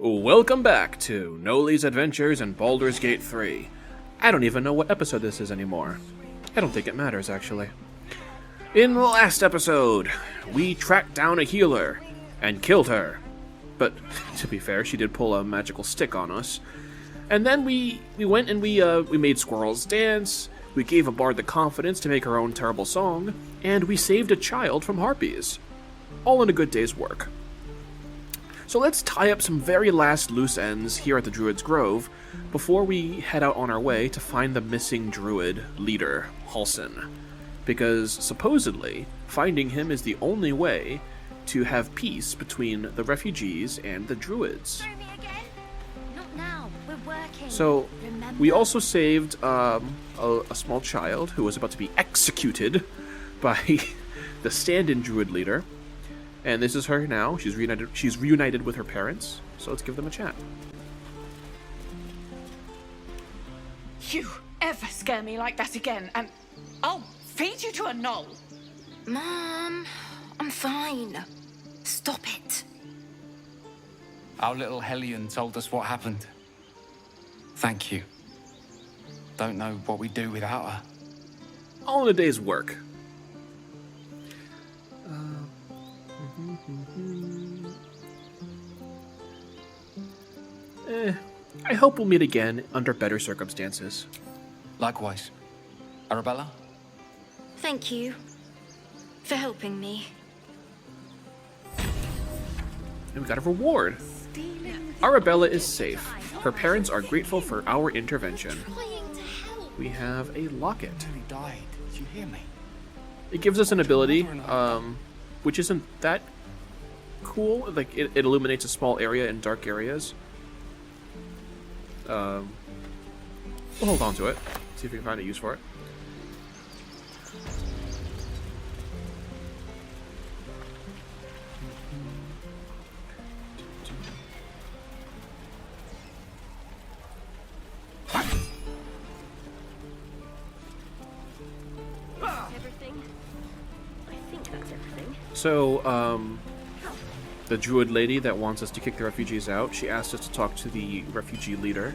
Welcome back to Noli's Adventures in Baldur's Gate 3. I don't even know what episode this is anymore. I don't think it matters, actually. In the last episode, we tracked down a healer and killed her. But, to be fair, she did pull a magical stick on us. And then we went and we made squirrels dance, we gave a bard the confidence to make her own terrible song, and we saved a child from harpies. All in a good day's work. So let's tie up some very last loose ends here at the Druid's Grove before we head out on our way to find the missing Druid leader, Halsin. Because supposedly, finding him is the only way to have peace between the refugees and the Druids. Not now. We're working. So, Remember? we also saved a small child who was about to be executed by the stand-in Druid leader. And this is her now. She's reunited with her parents. So let's give them a chat. You ever scare me like that again, and I'll feed you to a knoll. Mom, I'm fine. Stop it. Our little Hellion told us what happened. Thank you. Don't know what we'd do without her. All in a day's work. I hope we'll meet again under better circumstances. Likewise. Arabella? Thank you for helping me. And we got a reward. Arabella is safe. Her parents are grateful for our intervention. We have a locket. He died. Did you hear me? It gives us an ability, which isn't that cool. Like, it illuminates a small area in dark areas. We'll hold on to it. See if we can find a use for it. Everything? I think that's everything. So, the druid lady that wants us to kick the refugees out, she asked us to talk to the refugee leader.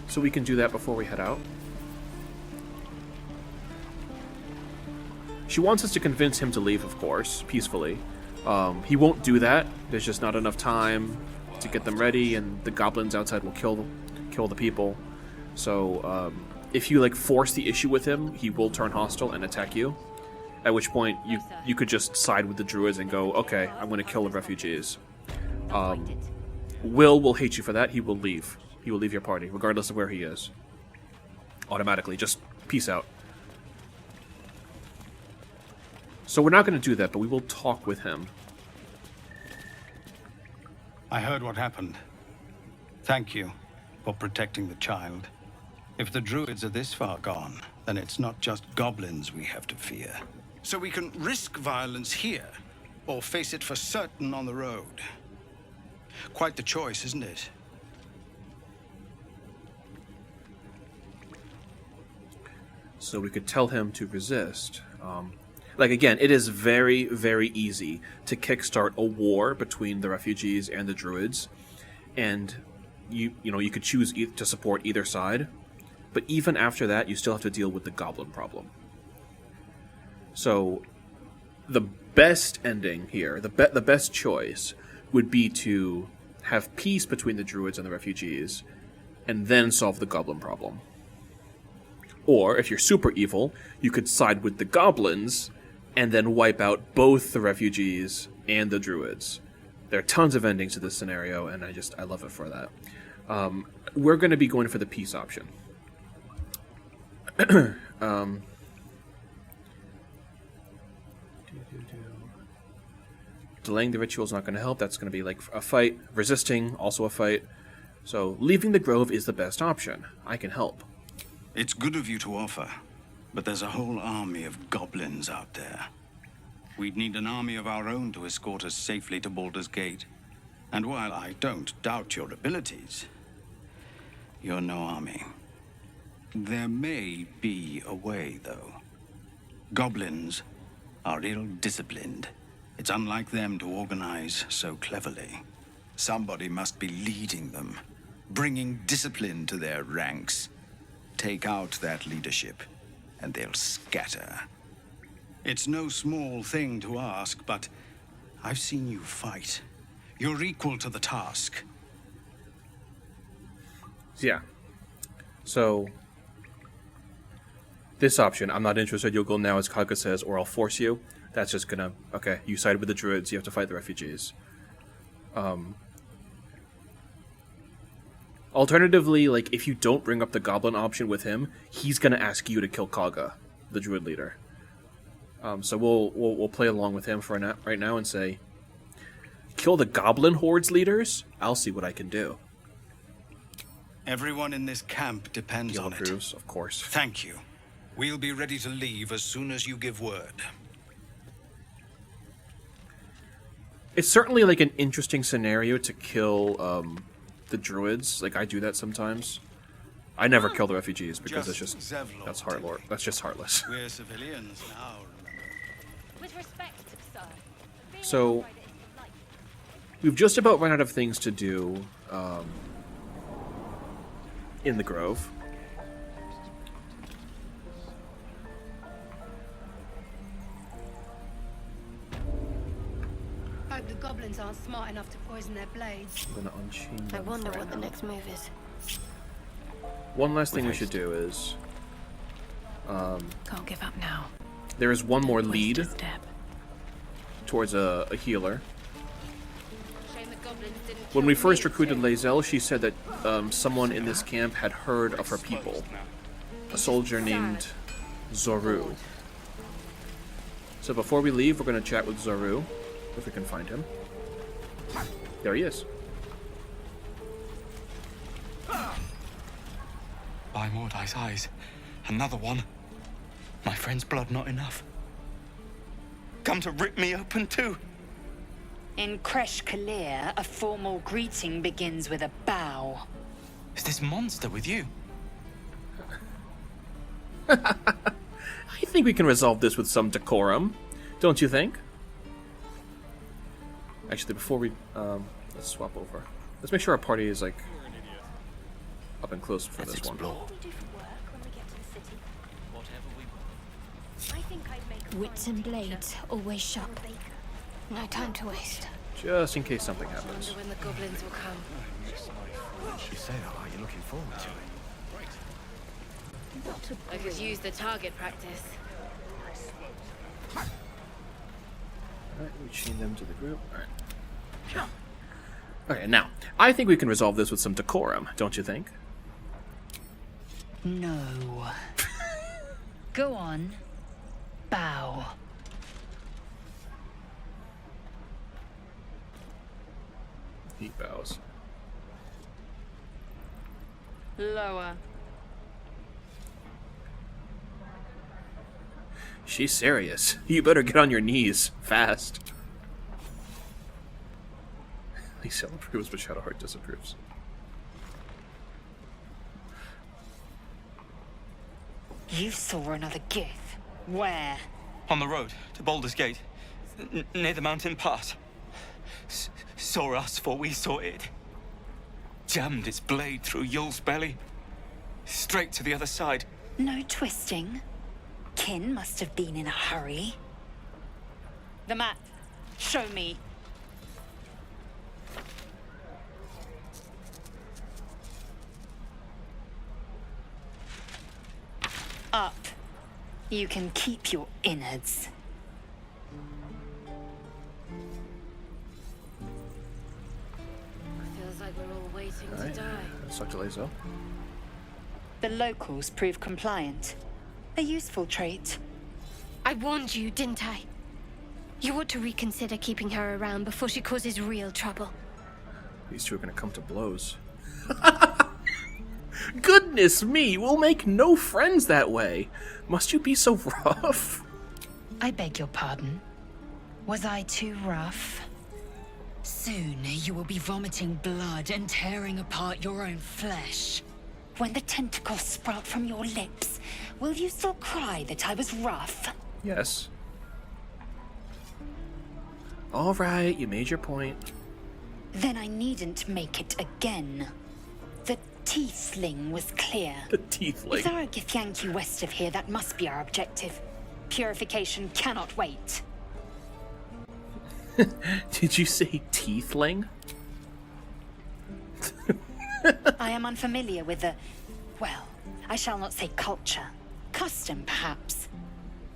So we can do that before we head out. She wants us to convince him to leave, of course, peacefully. He won't do that. There's just not enough time to get them ready, and the goblins outside will kill the people. So, if you, like, force the issue with him, he will turn hostile and attack you. At which point, you could just side with the druids and go, okay, I'm going to kill the refugees. Will hate you for that. He will leave. He will leave your party, regardless of where he is. Automatically. Just peace out. So we're not going to do that, but we will talk with him. I heard what happened. Thank you for protecting the child. If the druids are this far gone, then it's not just goblins we have to fear. So we can risk violence here, or face it for certain on the road. Quite the choice, isn't it? So we could tell him to resist. Like, again, it is very, very easy to kickstart a war between the refugees and the druids. And, you could choose to support either side. But even after that, you still have to deal with the goblin problem. So, the best ending here, the best choice, would be to have peace between the druids and the refugees, and then solve the goblin problem. Or, if you're super evil, you could side with the goblins, and then wipe out both the refugees and the druids. There are tons of endings to this scenario, and I love it for that. We're going to be going for the peace option. Delaying the ritual is not going to help. That's going to be like a fight. Resisting, also a fight. So leaving the grove is the best option. I can help. It's good of you to offer, but there's a whole army of goblins out there. We'd need an army of our own to escort us safely to Baldur's Gate. And while I don't doubt your abilities, you're no army. There may be a way, though. Goblins are ill-disciplined. It's unlike them to organize so cleverly. Somebody must be leading them, bringing discipline to their ranks. Take out that leadership, and they'll scatter. It's no small thing to ask, but I've seen you fight. You're equal to the task. Yeah. So, this option, I'm not interested, you'll go now, as Kaga says, or I'll force you. That's just gonna, okay, you side with the druids, you have to fight the refugees. Alternatively, like, if you don't bring up the goblin option with him, he's gonna ask you to kill Kaga, the druid leader. So we'll play along with him for right now and say, kill the goblin horde's leaders? I'll see what I can do. Everyone in this camp depends Deal on approves, it. of course. Thank you. We'll be ready to leave as soon as you give word. It's certainly like an interesting scenario to kill the druids. Like, I do that sometimes. I never kill the refugees because it's just that's heartless. That's just heartless. We're civilians now, remember? With respect, sir. So we've just about run out of things to do in the Grove. Hope the goblins aren't smart enough to poison their blades. I'm gonna unchain I them wonder for what the now. next move is. One last thing we should do is Can't give up now. there is one more Waste a lead step. towards a healer. Shame the goblins didn't When kill we first me, recruited too. Lae'zel, she said that someone in this camp had heard of her people. A soldier named Zoru. So before we leave, we're going to chat with Zoru, if we can find him. There he is. By Mordai's eyes, another one. My friend's blood not enough. Come to rip me open too. In Kresh Kalir, a formal greeting begins with a bow. Is this monster with you? I think we can resolve this with some decorum, don't you think? Actually, before we let's swap over. Let's make sure our party is like up and close for this one. What do we do for work when we get to the city? Whatever we want. I think I'd make a Wits and blades, always sharp. No time to waste. Just in case something wonder happens. when the goblins will come. You say that like you're looking forward to it. I could use the target practice. Alright, we chain them to the group. Alright. Okay, now, I think we can resolve this with some decorum, don't you think? No. Go on. Bow. He bows. Lower. She's serious. You better get on your knees. Fast. Lae'zel approves, but Shadowheart disapproves. You saw another gith. Where? On the road to Baldur's Gate, near the mountain pass. Saw us, for we saw it. Jammed its blade through Yul's belly, straight to the other side. No twisting. Kin must have been in a hurry. The map. Show me. Up. You can keep your innards. Feels like we're all waiting Alright. to die. Let's talk to Lae'zel. The locals prove compliant. A useful trait. I warned you, didn't I? You ought to reconsider keeping her around before she causes real trouble. These two are gonna come to blows. Goodness me, we'll make no friends that way. Must you be so rough? I beg your pardon. Was I too rough? Soon you will be vomiting blood and tearing apart your own flesh. When the tentacles sprout from your lips, will you still cry that I was rough? Yes. Alright, you made your point. Then I needn't make it again. The Tiefling was clear. The Tiefling. If there are a Githyanki west of here, that must be our objective. Purification cannot wait. Did you say Tiefling? I am unfamiliar with the... well, I shall not say culture. Custom, perhaps.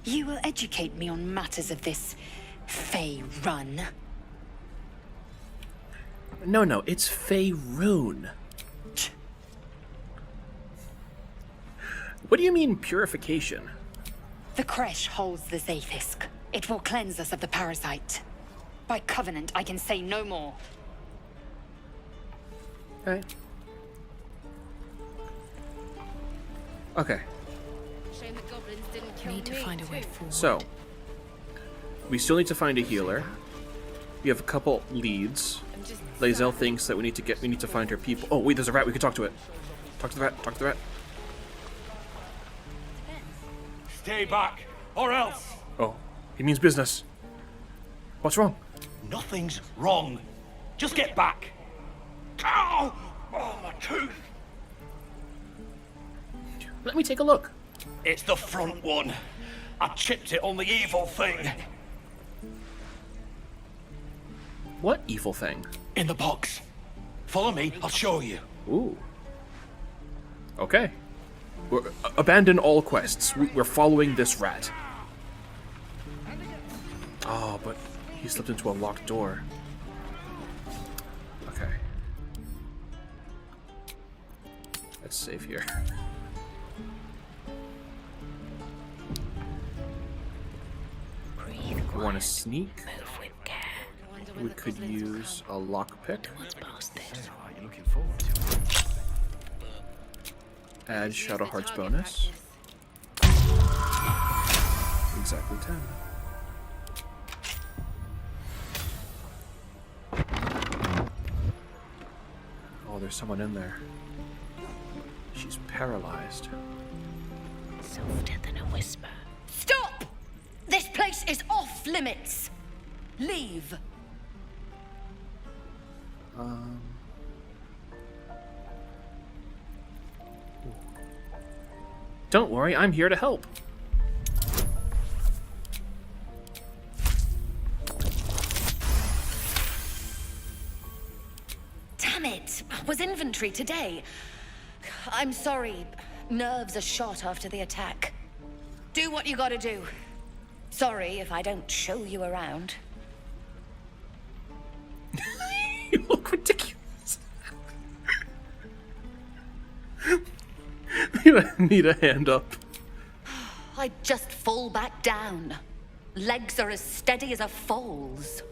You will educate me on matters of this Fey run. No, it's Faerun. What do you mean, purification? The Kresh holds the Zaithisk. It will cleanse us of the parasite. By covenant, I can say no more. Okay. Okay. Shame the goblins didn't kill Need to me, find a way too. forward. So, we still need to find a healer. We have a couple leads. I'm just Lae'zel thinks that we need to find her people. Oh wait, there's a rat. We could talk to it. Talk to the rat. Talk to the rat. Stay back, or else. Oh, he means business. What's wrong? Nothing's wrong. Just get back. Ow! Oh, my tooth. Let me take a look. It's the front one. I chipped it on the evil thing. What evil thing? In the box. Follow me, I'll show you. Ooh. Okay. Abandon all quests. We're following this rat. Oh, but he slipped into a locked door. Okay. Let's save here. We want to sneak. I wonder where We the could goblins will use a lockpick. Are you looking forward to it? Add Use Shadow the Heart's target bonus. practice. Exactly 10. Oh, there's someone in there. She's paralyzed. Softer than a whisper. Stop! This place is off limits. Leave. Don't worry, I'm here to help. Damn it! Was inventory today. I'm sorry. Nerves are shot after the attack. Do what you gotta do. Sorry if I don't show you around. You look ridiculous. You need a hand up. I just fall back down. Legs are as steady as a foal's.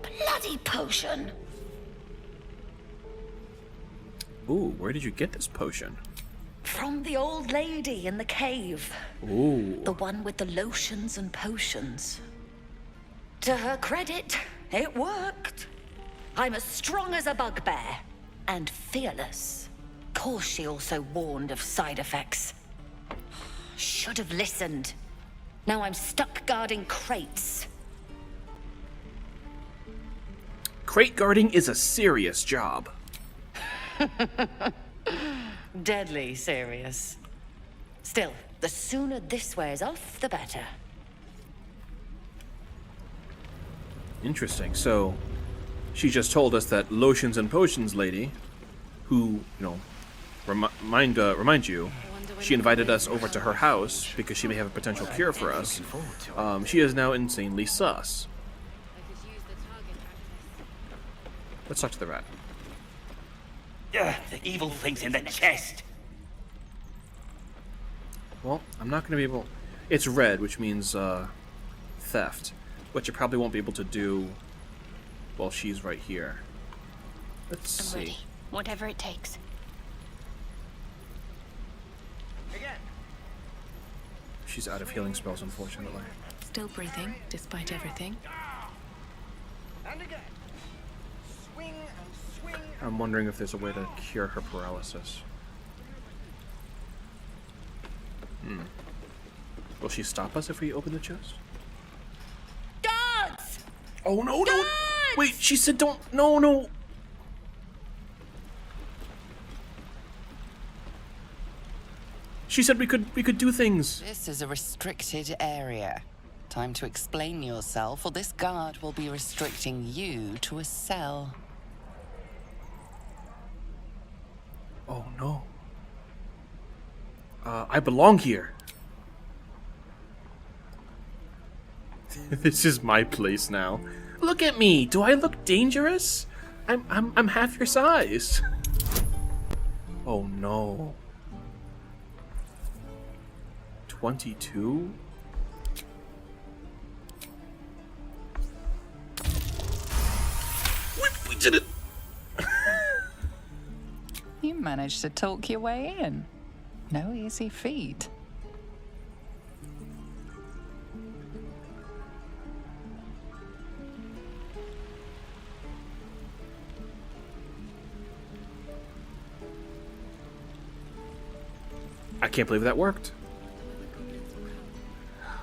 Bloody potion. Ooh, where did you get this potion? From the old lady in the cave. Ooh. The one with the lotions and potions. To her credit, it worked. I'm as strong as a bugbear. And fearless. Course she also warned of side effects. Should have listened. Now I'm stuck guarding crates. Crate guarding is a serious job. Deadly serious. Still, the sooner this wears off, the better. Interesting. So, she just told us that lotions and potions lady, who, remind you, she invited us over to her house because she may have a potential cure for us. She is now insanely sus. I could use the target practice. Let's talk to the rat. The evil thing's in the chest. Well, I'm not going to be able... It's red, which means theft, which you probably won't be able to do while she's right here. Let's see. Ready. Whatever it takes. She's out of healing spells, unfortunately. Still breathing, despite everything. I'm wondering if there's a way to cure her paralysis. Will she stop us if we open the chest? Guards! Oh no, no! Wait, she said don't. No, no. She said we could do things. This is a restricted area. Time to explain yourself, or this guard will be restricting you to a cell. Oh no. I belong here. This is my place now. Look at me. Do I look dangerous? I'm half your size. Oh no. 22? We did it. You managed to talk your way in. No easy feat. I can't believe that worked.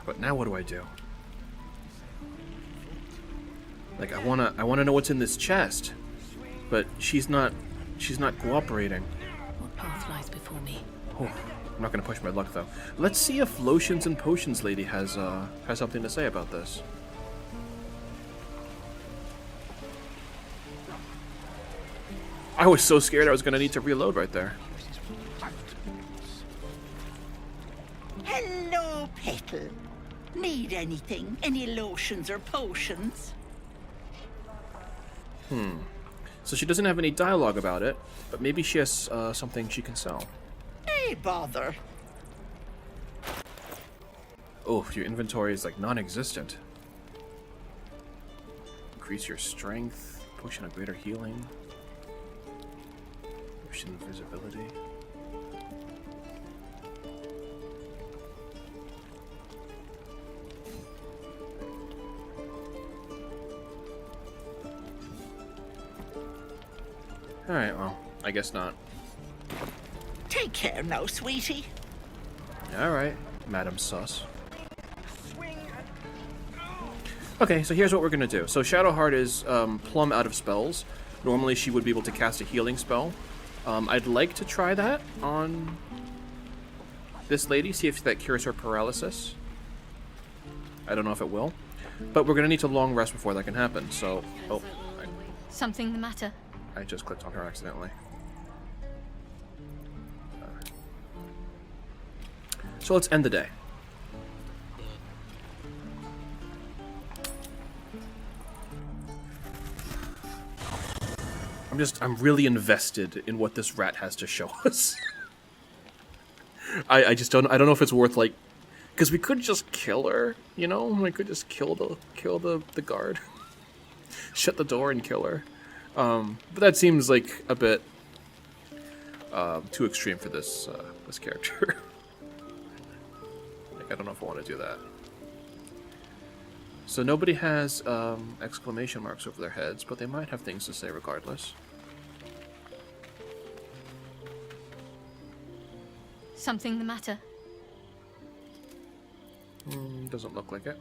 But now what do I do? Like I wanna know what's in this chest. But she's not cooperating. What path lies before me? Oh, I'm not gonna push my luck though. Let's see if Lotions and Potions lady has something to say about this. I was so scared I was gonna need to reload right there. Hello, Petal. Need anything? Any lotions or potions? So she doesn't have any dialogue about it, but maybe she has something she can sell. Hey, bother. Oh, your inventory is like non-existent. Increase your strength, potion of greater healing, potion of invisibility. Alright, well, I guess not. Take care now, sweetie. Alright, Madam Sus. Okay, so here's what we're gonna do. So Shadowheart is plumb out of spells. Normally she would be able to cast a healing spell. I'd like to try that on this lady, see if that cures her paralysis. I don't know if it will. But we're gonna need to long rest before that can happen, so... Oh, Something the matter? I just clicked on her accidentally. So let's end the day. I'm really invested in what this rat has to show us. I don't know if it's worth, like, because we could just kill her, you know? We could just kill the guard. Shut the door and kill her. But that seems like a bit too extreme for this this character. Like, I don't know if I want to do that. So nobody has exclamation marks over their heads, but they might have things to say regardless. Something the matter? Doesn't look like it.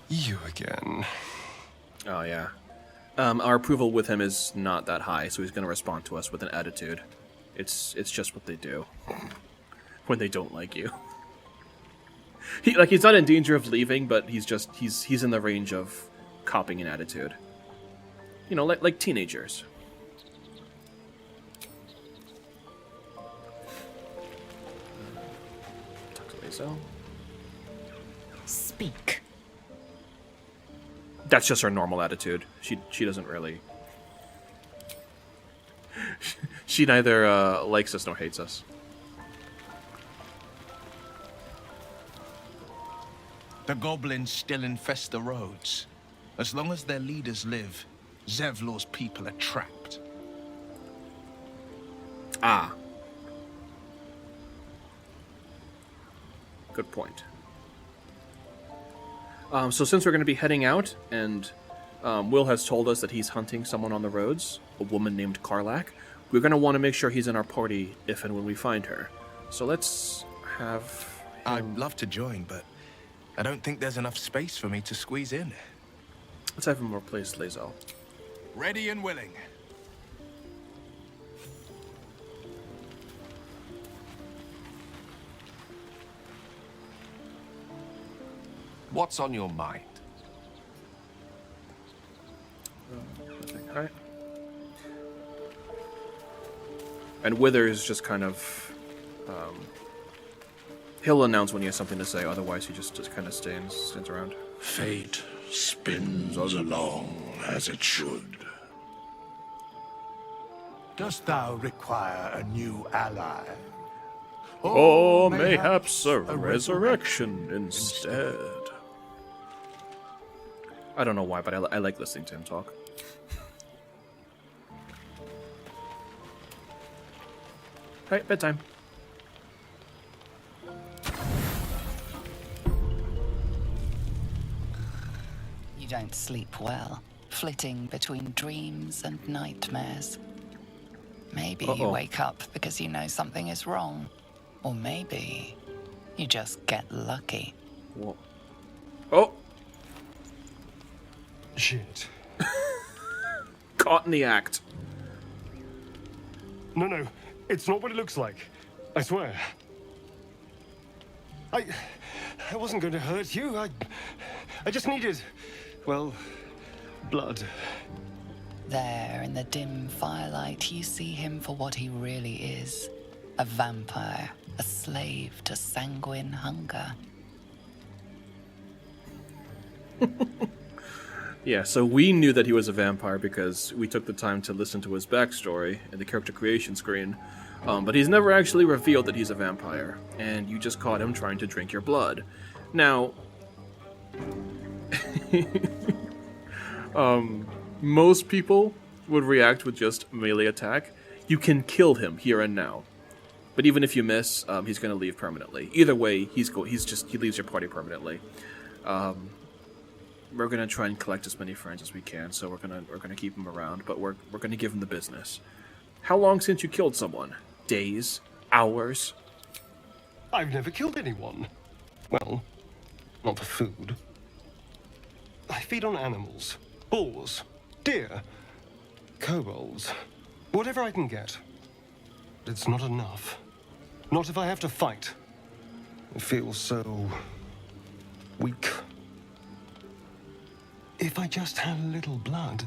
You again. Oh, yeah. Our approval with him is not that high, so he's going to respond to us with an attitude. It's just what they do when they don't like you. He's not in danger of leaving, but he's in the range of copying an attitude. You know, like teenagers. Talk to Lazo. Speak. That's just her normal attitude. She doesn't really... She neither likes us nor hates us. The goblins still infest the roads. As long as their leaders live, Zevlor's people are trapped. Ah. Good point. So since we're going to be heading out, and Will has told us that he's hunting someone on the roads, a woman named Karlak, we're going to want to make sure he's in our party if and when we find her. So let's have... I'd love to join, but I don't think there's enough space for me to squeeze in. Let's have him replace Lae'zel. Ready and willing. What's on your mind? Alright. And Withers just kind of... he'll announce when he has something to say, otherwise he just kind of stands around. Fate spins along as it should. Dost thou require a new ally? Or mayhaps a resurrection instead. I don't know why, but I like listening to him talk. Alright, bedtime. You don't sleep well, flitting between dreams and nightmares. Maybe you wake up because you know something is wrong. Or maybe you just get lucky. Whoa. Oh! Shit. Caught in the act. No, it's not what it looks like. I swear. I wasn't going to hurt you. I just needed, well, blood. There, in the dim firelight, you see him for what he really is. A vampire, a slave to sanguine hunger. Yeah, so we knew that he was a vampire because we took the time to listen to his backstory in the character creation screen. But he's never actually revealed that he's a vampire, and you just caught him trying to drink your blood. Now, most people would react with just melee attack. You can kill him here and now, but even if you miss, he's going to leave permanently. Either way, he leaves your party permanently. We're going to try and collect as many friends as we can, so we're gonna keep him around, but we're going to give him the business. How long since you killed someone? Days? Hours? I've never killed anyone. Well, not for food. I feed on animals. Boars. Deer. Kobolds. Whatever I can get. But it's not enough. Not if I have to fight. It feels so... weak. If I just had a little blood,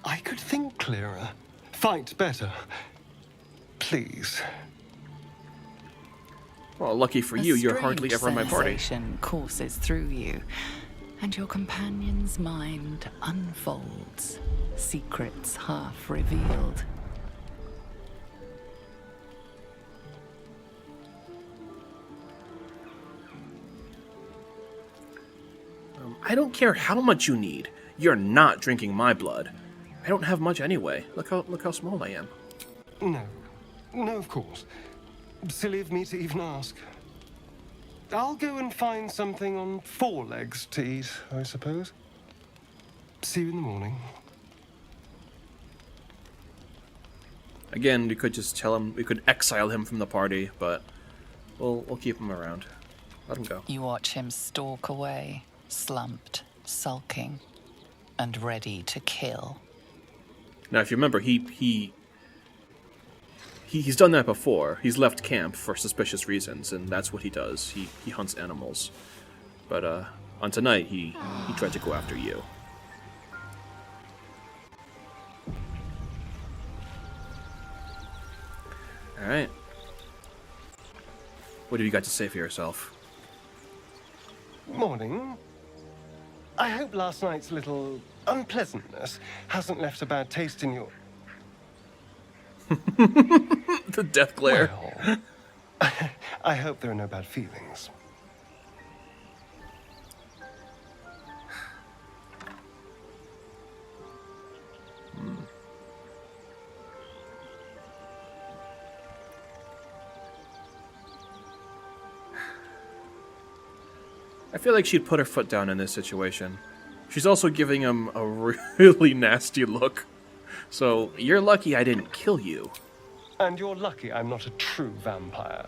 I could think clearer. Fight better. Please. Well, lucky for you, you're hardly ever in my party. Sensation courses through you, and your companion's mind unfolds, secrets half revealed. I don't care how much you need. You're not drinking my blood. I don't have much anyway. Look how small I am. No, of course. Silly of me to even ask. I'll go and find something on 4 legs to eat, I suppose. See you in the morning. Again, we could just tell him, we could exile him from the party, but we'll keep him around. Let him go. You watch him stalk away, slumped, sulking, and ready to kill. Now, if you remember, he's done that before. He's left camp for suspicious reasons, and that's what he does. He hunts animals. But on tonight, he tried to go after you. All right. What have you got to say for yourself? Morning. I hope last night's little unpleasantness hasn't left a bad taste in your... The death glare. Well, I hope there are no bad feelings. I feel like she'd put her foot down in this situation. She's also giving him a really nasty look. So, you're lucky I didn't kill you. And you're lucky I'm not a true vampire.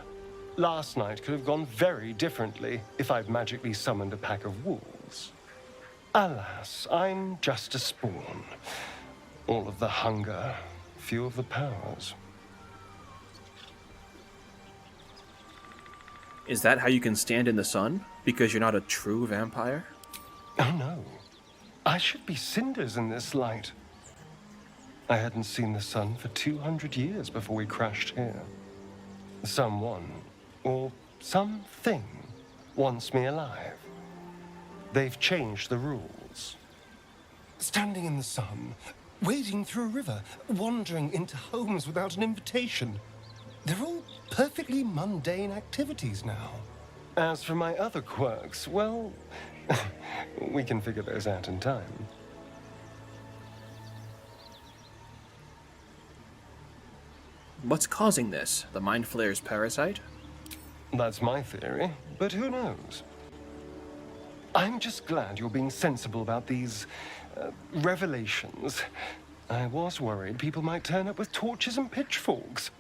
Last night could have gone very differently if I'd magically summoned a pack of wolves. Alas, I'm just a spawn. All of the hunger, few of the powers. Is that how you can stand in the sun? Because you're not a true vampire? Oh no. I should be cinders in this light. I hadn't seen the sun for 200 years before we crashed here. Someone, or something, wants me alive. They've changed the rules. Standing in the sun, wading through a river, wandering into homes without an invitation. They're all perfectly mundane activities now. As for my other quirks, well, we can figure those out in time. What's causing this? The Mind Flayer's parasite? That's my theory, but who knows? I'm just glad you're being sensible about these revelations. I was worried people might turn up with torches and pitchforks.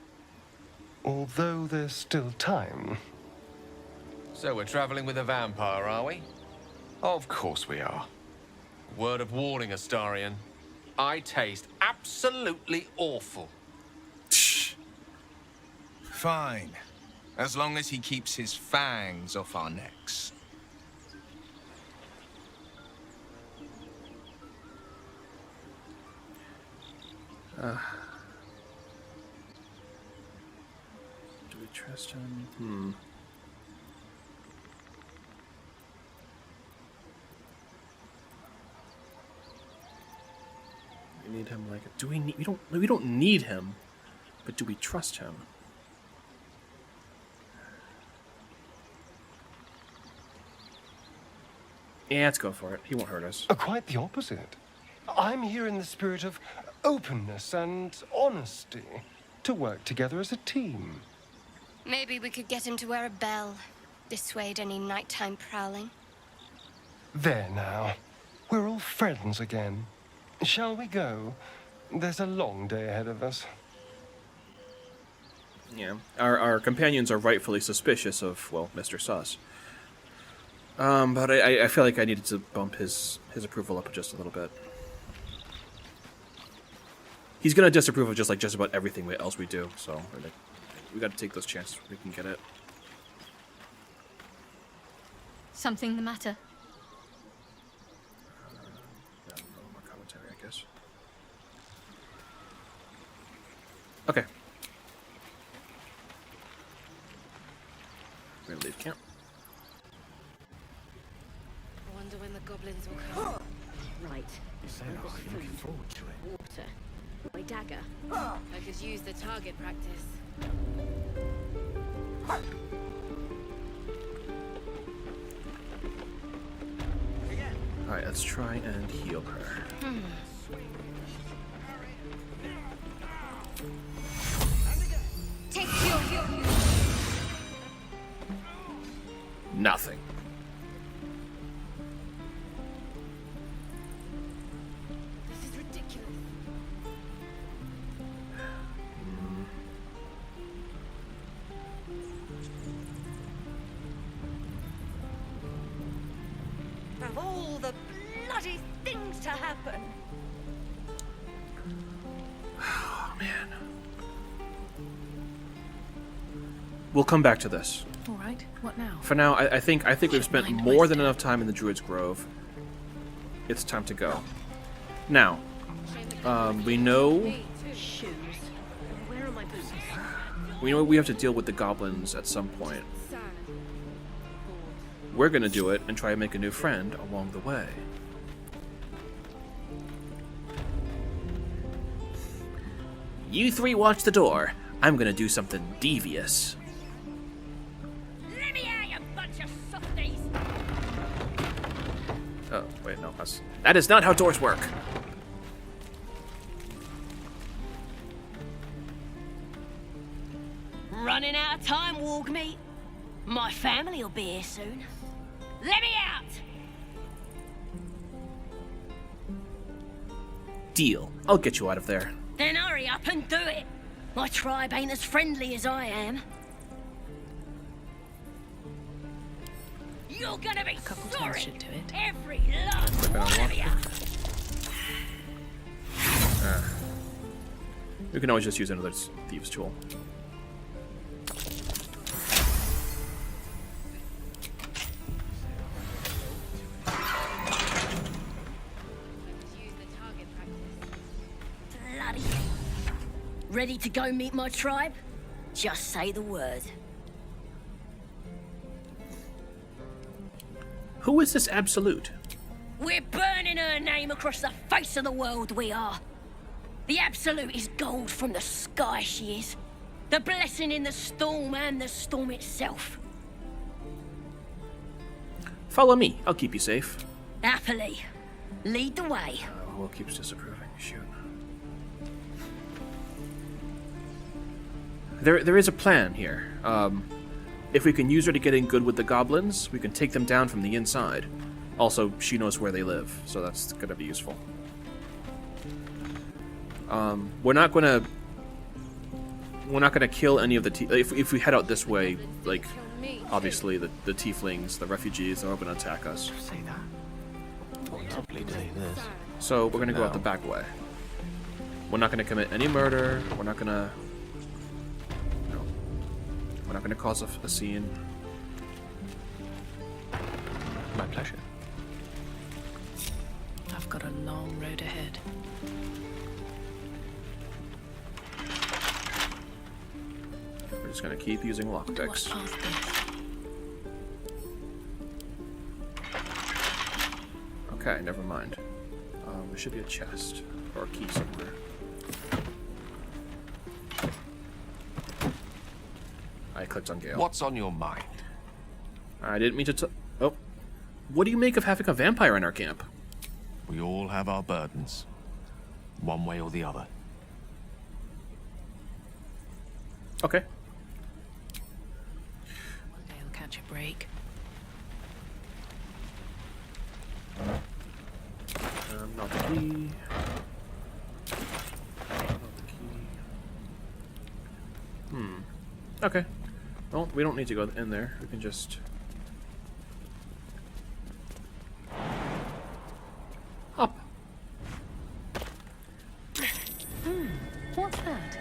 Although there's still time. So we're traveling with a vampire, are we? Of course we are. Word of warning, Astarion. I taste absolutely awful. Fine. As long as he keeps his fangs off our necks. Do we trust him? We need him like do we need we don't need him, but do we trust him? Yeah, let's go for it. He won't hurt us. Quite the opposite. I'm here in the spirit of openness and honesty to work together as a team. Maybe we could get him to wear a bell. Dissuade any nighttime prowling. There now. We're all friends again. Shall we go? There's a long day ahead of us. Yeah. Our companions are rightfully suspicious of, well, Mr. Sus. But I feel like I needed to bump his approval up just a little bit. He's gonna disapprove of just about everything else we do, so we gotta take those chances when we can get it. Something the matter? More commentary, I guess. Okay. We're gonna leave camp. I wonder when the goblins will come. Right. I'm looking forward to it. Water. My dagger. I could use the target practice. Alright, let's try and heal her. Take your Nothing. This is ridiculous. Of all the bloody things to happen. Oh, man. We'll come back to this. All right. What now? For now, I think we've spent more than enough time in the Druid's Grove. It's time to go. Now, we know Shoes. Where are my boots? we have to deal with the goblins at some point. We're gonna do it and try to make a new friend along the way. You three watch the door. I'm gonna do something devious. Let me out, you bunch of softies! Oh, wait, no. That is not how doors work. Running out of time, Wargmeat. My family will be here soon. Let me out! Deal. I'll get you out of there. Then hurry up and do it. My tribe ain't as friendly as I am. You're gonna be sorry. should do it. Every last one of you. We can always just use another thieves' tool. Bloody. Ready to go meet my tribe? Just say the word. Who is this Absolute? We're burning her name across the face of the world, we are. The Absolute is gold from the sky, she is. The blessing in the storm and the storm itself. Follow me. I'll keep you safe. Happily. Lead the way. Will keeps disapproving. Shoot. There is a plan here. If we can use her to get in good with the goblins, we can take them down from the inside. Also, she knows where they live, so that's going to be useful. We're not gonna kill any of the if we head out this way, like obviously the tieflings, the refugees, they're all gonna attack us. Say that. What a lovely day this. So we're gonna go out the back way. We're not gonna commit any murder. We're not gonna cause a scene. My pleasure. I've got a long road ahead. We're just gonna keep using lockpicks. Okay, never mind. There should be a chest or a key somewhere. I clicked on Gale. What's on your mind? I didn't mean to. Oh, what do you make of having a vampire in our camp? We all have our burdens, one way or the other. Okay. One day I'll catch a break. Not the key. Okay. Well, we don't need to go in there. We can just... up. What's that?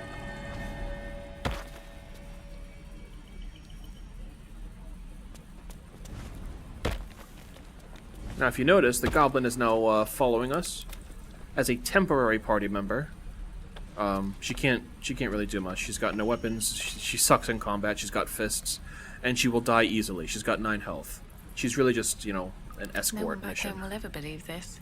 Now, if you notice, the goblin is now following us as a temporary party member. She can't really do much. She's got no weapons. She sucks in combat. She's got fists, and she will die easily. She's got 9 health. She's really just, you know, an escort No one back mission. home will ever believe this.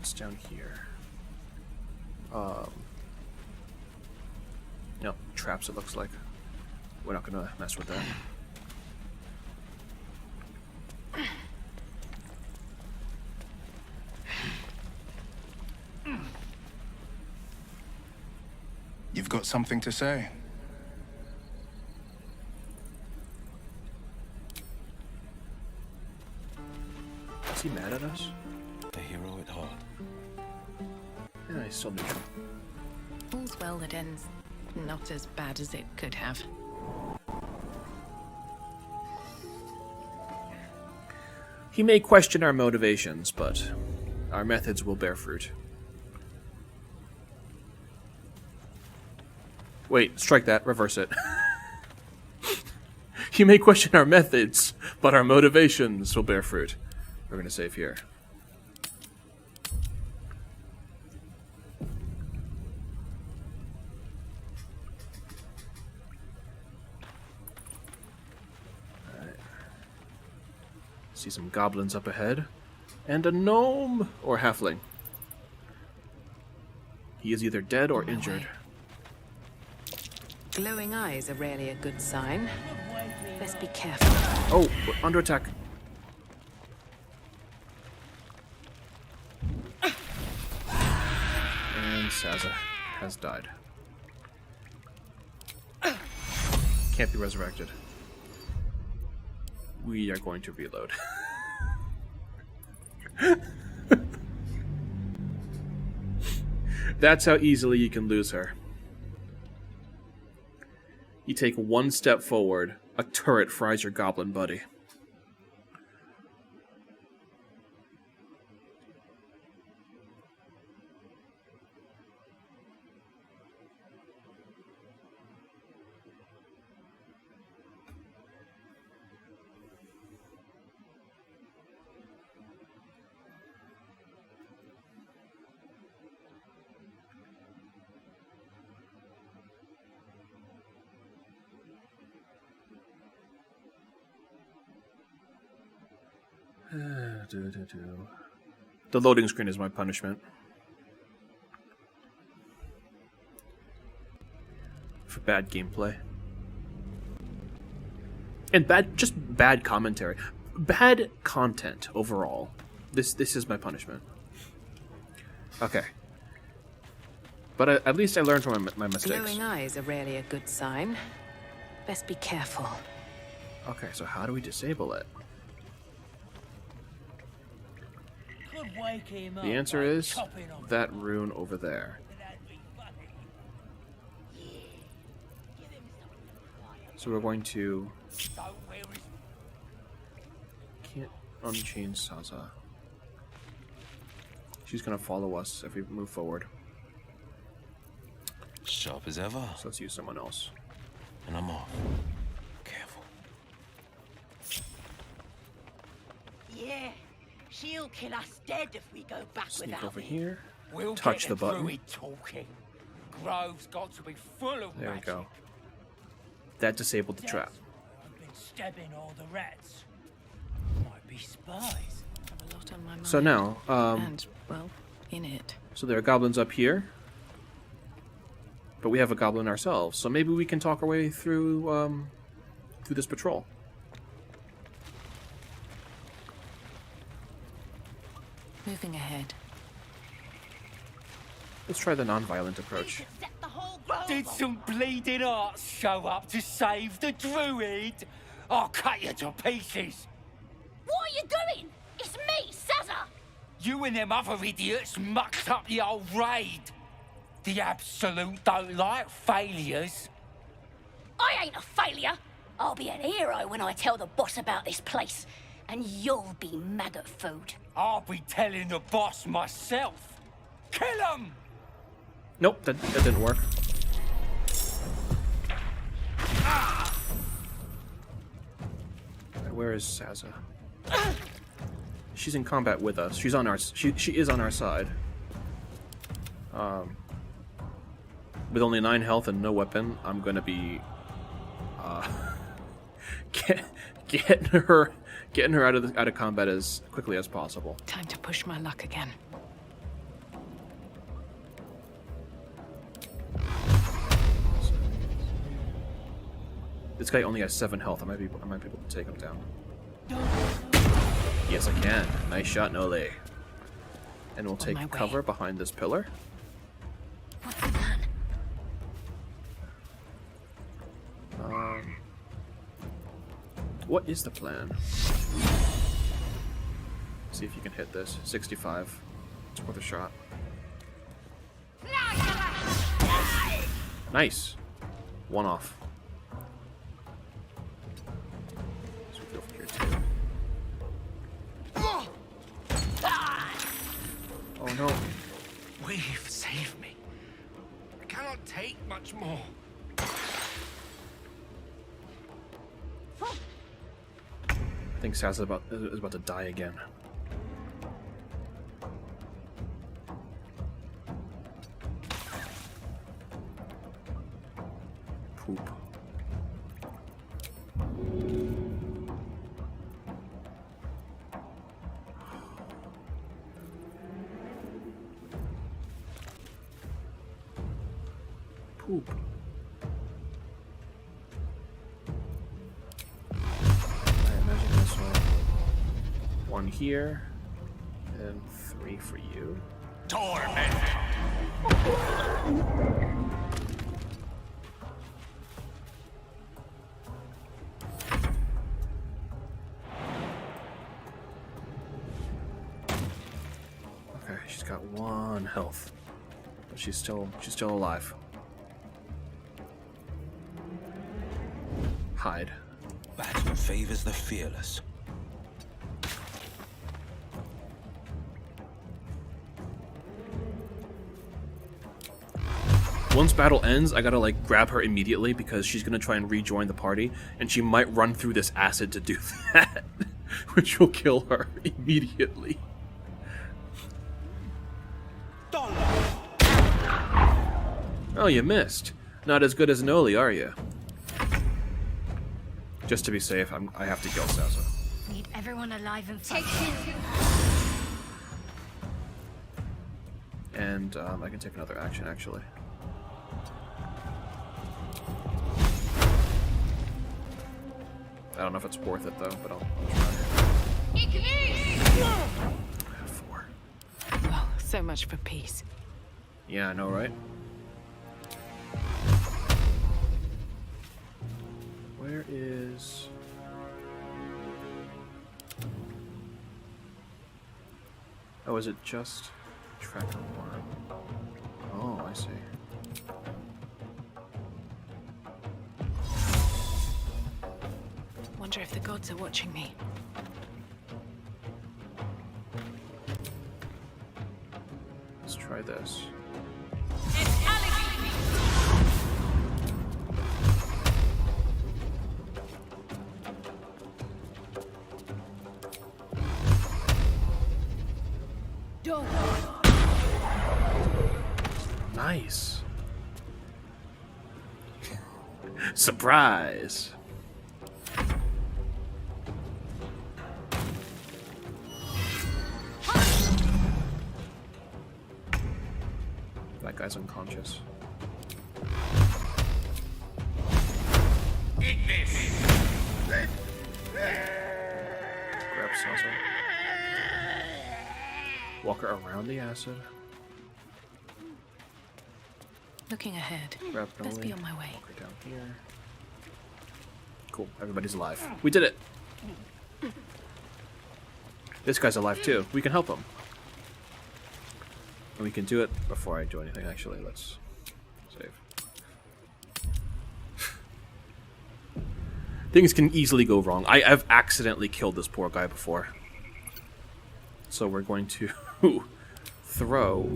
It's down here. No, traps it looks like. We're not gonna mess with that. You've got something to say? Is he mad at us? A hero at heart. Yeah, he's still neutral. All's well that ends not as bad as it could have. He may question our motivations, but our methods will bear fruit. Wait, strike that, reverse it. He may question our methods, but our motivations will bear fruit. We're gonna save here. Alright. See some goblins up ahead. And a gnome! Or halfling. He is either dead or injured. Glowing eyes are rarely a good sign. Let's be careful. Oh, we're under attack. And Saza has died. Can't be resurrected. We are going to reload. That's how easily you can lose her. You take one step forward, a turret fries your goblin buddy. The loading screen is my punishment. For bad gameplay. And just bad commentary. Bad content overall. This is my punishment. Okay. But at least I learned from my mistakes. Glowing eyes are rarely a good sign. Best be careful. Okay, so how do we disable it? The answer is that rune over there. So we're going to... Can't unchain Saza. She's going to follow us if we move forward. Sharp as ever. So let's use someone else. And I'm off. Careful. Yeah, she'll kill us dead if we go back Sneak without over her. here. We'll Touch get the button. druid talking. Grove's got to be full of There we magic. go. That disabled the trap. I've been stabbing all the rats. Might be spies. A lot on my mind. So now, and, well, in it. so there are goblins up here. But we have a goblin ourselves, so maybe we can talk our way through through this patrol. Moving ahead. Let's try the non-violent approach. Did some bleeding arts show up to save the druid? I'll cut you to pieces. What are you doing? It's me, Saza! You and them other idiots mucked up the old raid. The Absolute don't like failures. I ain't a failure. I'll be an hero when I tell the boss about this place. And you'll be maggot food. I'll be telling the boss myself. Kill him! Nope, that didn't work. Where is Saza? She's in combat with us. She's on our. She is on our side. With only 9 health and no weapon, I'm gonna be getting her out of combat as quickly as possible. Time to push my luck again. This guy only has 7 health. I might be able to take him down. Yes, I can. Nice shot, Noli. And we'll take cover behind this pillar. What's the plan? What is the plan? See if you can hit this. 65. It's worth a shot. Nice. 1 off. So we go from here too. Oh no. Weave, save me. I cannot take much more. I think Saz is about to die again. Poop. Poop. This one here, and 3 for you. Torment! Okay, she's got 1 health, but she's still alive. hide. Battle favors the fearless. Once battle ends, I gotta like grab her immediately because she's gonna try and rejoin the party, and she might run through this acid to do that, which will kill her immediately. Oh, you missed. Not as good as Noli, are you? Just to be safe, I have to kill Sazza. Need everyone alive and fighting. And I can take another action, actually. I don't know if it's worth it, though, but I'll try. 4. Well, so much for peace. Yeah, I know, right? Where is... Oh, is it just tracker worm? Oh, I see. Wonder if the gods are watching me. Let's try this. Nice. Surprise. That guy's unconscious. Grab Salsa. Walk her around the acid. Looking ahead. Grab Let's Noli. be on my way. Walk her down here. Cool. Everybody's alive. We did it. This guy's alive too. We can help him. And we can do it before I do anything, actually. Let's save. Things can easily go wrong. I've accidentally killed this poor guy before. So we're going to throw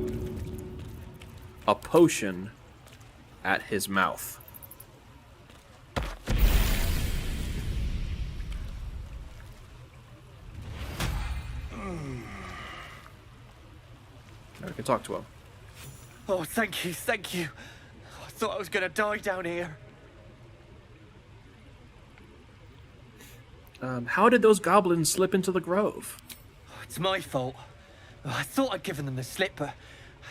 a potion at his mouth. Now we can talk to him. Oh, thank you, thank you. I thought I was gonna die down here. How did those goblins slip into the grove? It's my fault. I thought I'd given them the slip, but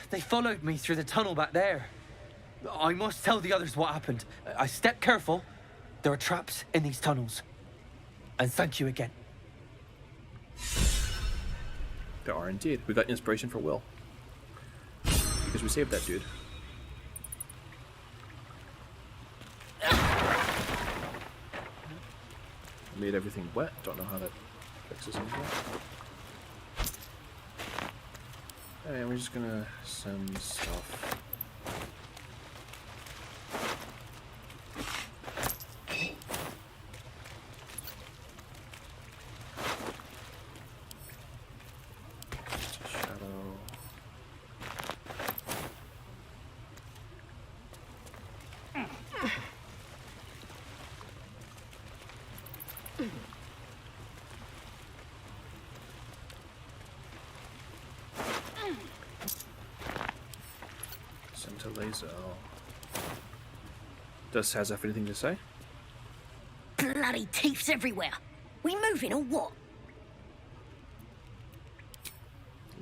they followed me through the tunnel back there. I must tell the others what happened. I stepped careful. There are traps in these tunnels. And thank you again. There are indeed. We got inspiration for Will. Because we saved that dude. Made everything wet. Don't know how that fixes anything. And we're just gonna send stuff. Shadow. Send to Lazo. Does Saz have anything to say? Bloody thieves everywhere. We moving or what?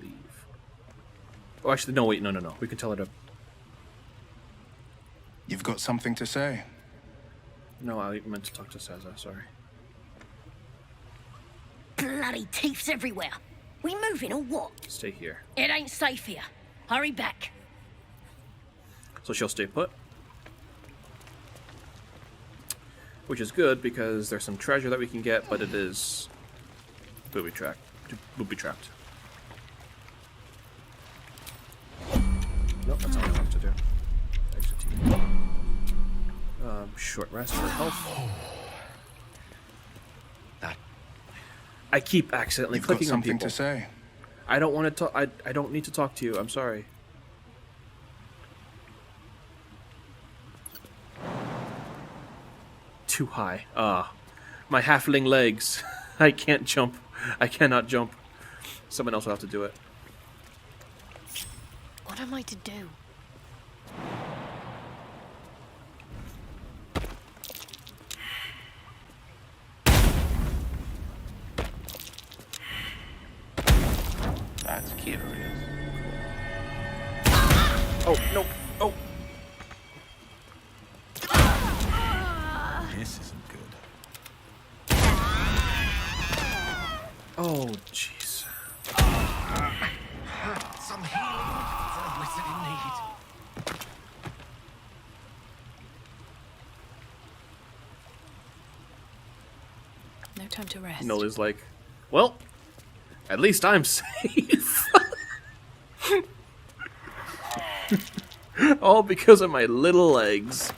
Leave. Oh, actually, no, wait, no. We can tell her to... You've got something to say? No, I meant to talk to Sazza, sorry. Bloody thieves everywhere. We moving or what? Stay here. It ain't safe here. Hurry back. So she'll stay put. Which is good because there's some treasure that we can get, but it is booby trapped. Nope, that's all I wanted to do. Exit TV. Short rest for health. I keep accidentally You've got clicking on something people. to say. I don't want to talk. I don't need to talk to you. I'm sorry. Too high. My halfling legs. I can't jump. I cannot jump. Someone else will have to do it. What am I to do? That's curious. Oh, no. Oh. This isn't good. Oh, jeez. Some healing for a wizard in need. No time to rest. Noli's like, well, at least I'm safe. All because of my little legs.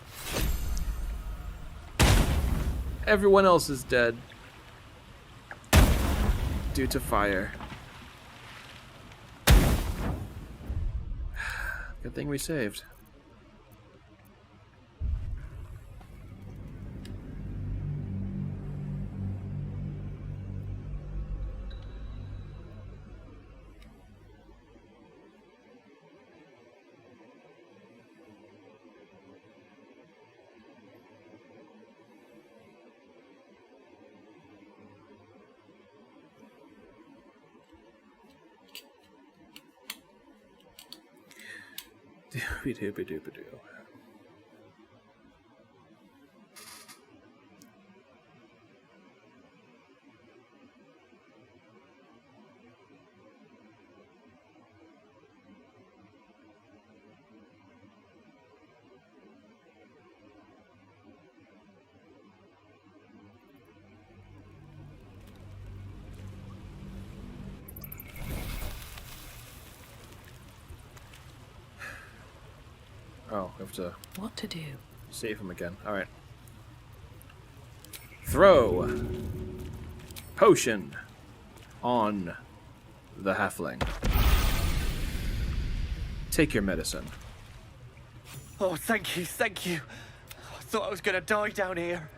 Everyone else is dead. Due to fire. Good thing we saved. Doopy-doopy-doopy-doo. Oh, we have to... What to do? Save him again. Alright. Throw potion on the halfling. Take your medicine. Oh, thank you, thank you. I thought I was gonna die down here.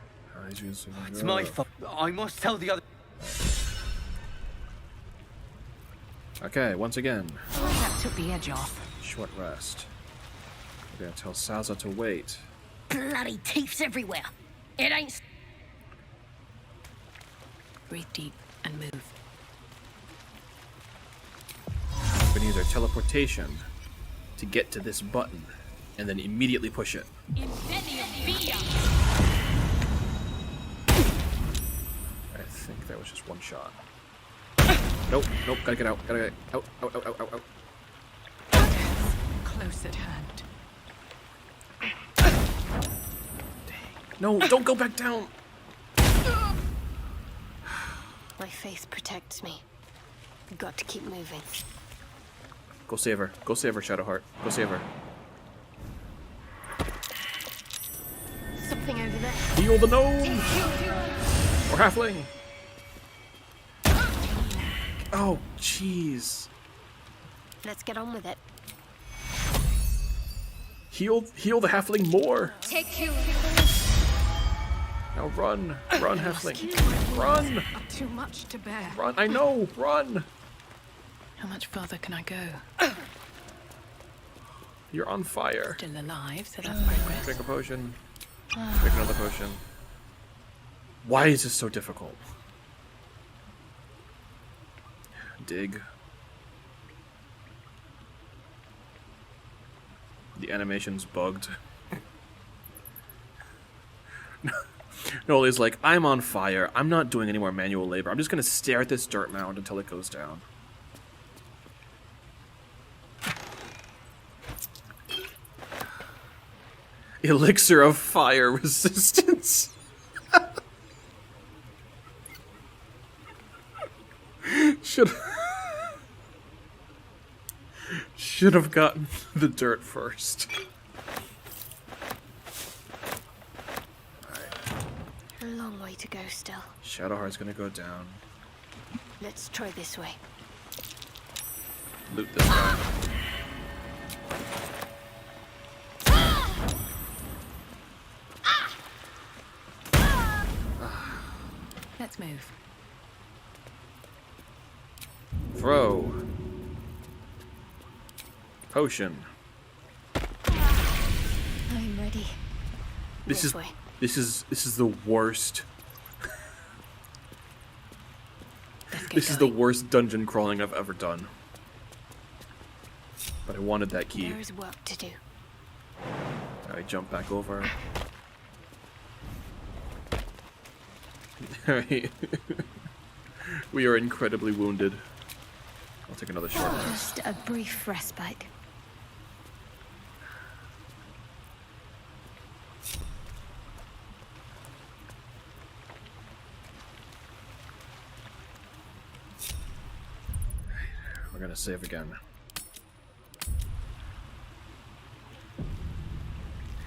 It's my fault. I must tell the other... Okay, once again. That took the edge off. Short rest. We're gonna tell Salza to wait. Bloody teeths everywhere. It ain't... Breathe deep and move. We're gonna use our teleportation to get to this button and then immediately push it. I think that was just one shot. Nope, nope, gotta get out, gotta get out, out, out, out, out, out. Close at hand. No, don't go back down! My faith protects me. Got to keep moving. Go save her, Shadowheart. Go save her. Something over there. Heal the gnome! Or halfling! Oh, jeez. Let's get on with it. Heal the halfling more! Take you. Now run, halfling. Run! Too much to bear. Run, I know, run! How much further can I go? You're on fire. Still alive, so that's progress. Drink a potion. Drink another potion. Why is this so difficult? Dig. The animation's bugged. Noli's like, I'm on fire. I'm not doing any more manual labor. I'm just going to stare at this dirt mound until it goes down. Elixir of fire resistance. Should have gotten the dirt first. A long way to go still. Shadowheart's gonna go down. Let's try this way. Loot this guy. Let's move. Throw. Potion. I'm ready. This This way. is the worst. This is the worst dungeon crawling I've ever done. But I wanted that key. There's work to do. I jump back over. Alright. We are incredibly wounded. I'll take another short rest. Just a brief respite. We're gonna save again.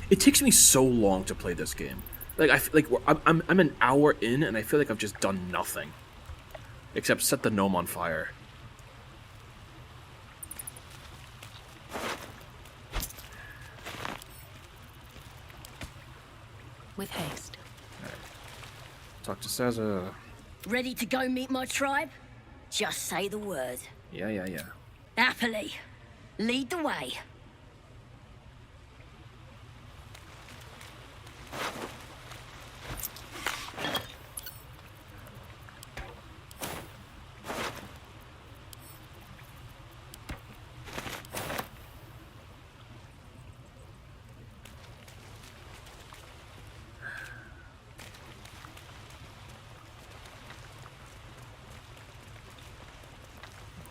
It takes me so long to play this game. Like I'm an hour in and I feel like I've just done nothing, except set the gnome on fire. With haste. Right. Talk to Saza. Ready to go meet my tribe? Just say the word. Yeah. Happily. Lead the way.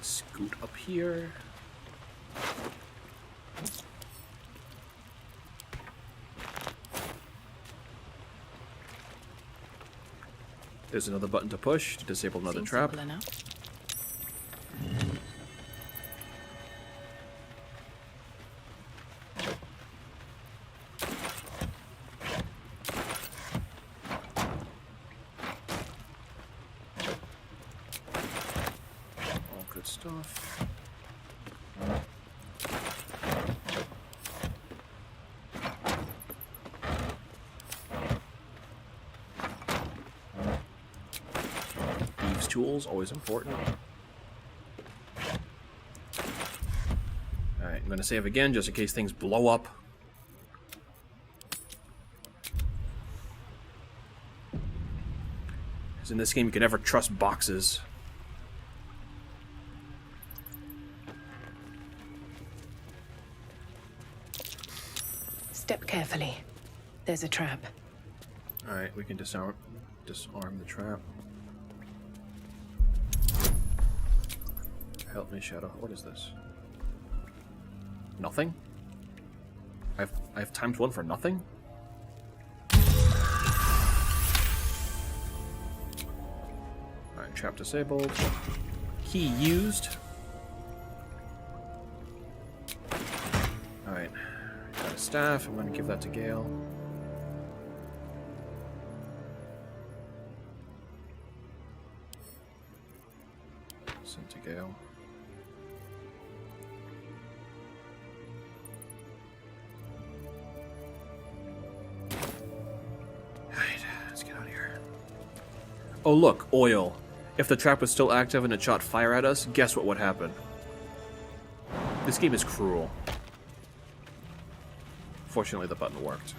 Scoot up here. There's another button to push to disable another Seems trap. simple enough. All good stuff. Thieves' tools, always important. Alright, I'm gonna save again just in case things blow up. Because in this game you can never trust boxes. Step carefully. There's a trap. Alright, we can disarm the trap. Help me, Shadow. What is this? Nothing? I have ×1 for nothing? Alright, trap disabled. Key used. Alright. Got a staff. I'm gonna give that to Gale. Sent to Gale. Alright, let's get out of here. Oh look, oil. If the trap was still active and it shot fire at us, guess what would happen? This game is cruel. Fortunately, the button worked.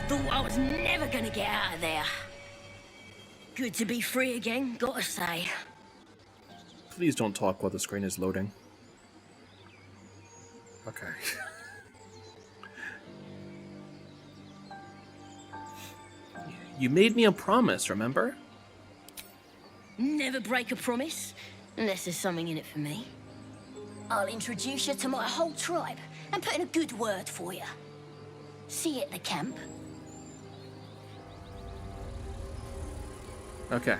Thought I was never gonna get out of there. Good to be free again, gotta say. Please don't talk while the screen is loading. Okay. You made me a promise, remember? Never break a promise, unless there's something in it for me. I'll introduce you to my whole tribe and put in a good word for you. See you at the camp. Okay.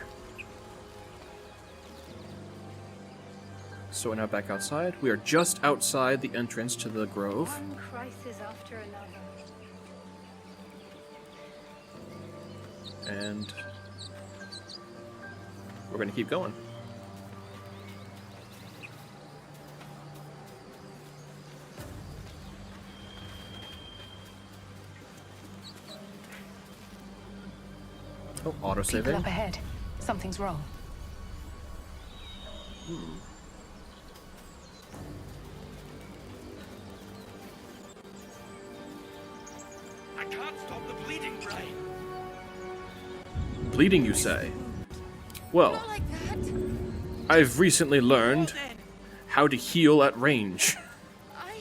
So we're now back outside. We are just outside the entrance to the grove. One crisis after another. And we're going to keep going. Oh, autosaving. People up ahead. Something's wrong. I can't stop the bleeding, Bray. Bleeding, you say? Well, I've recently learned how to heal at range.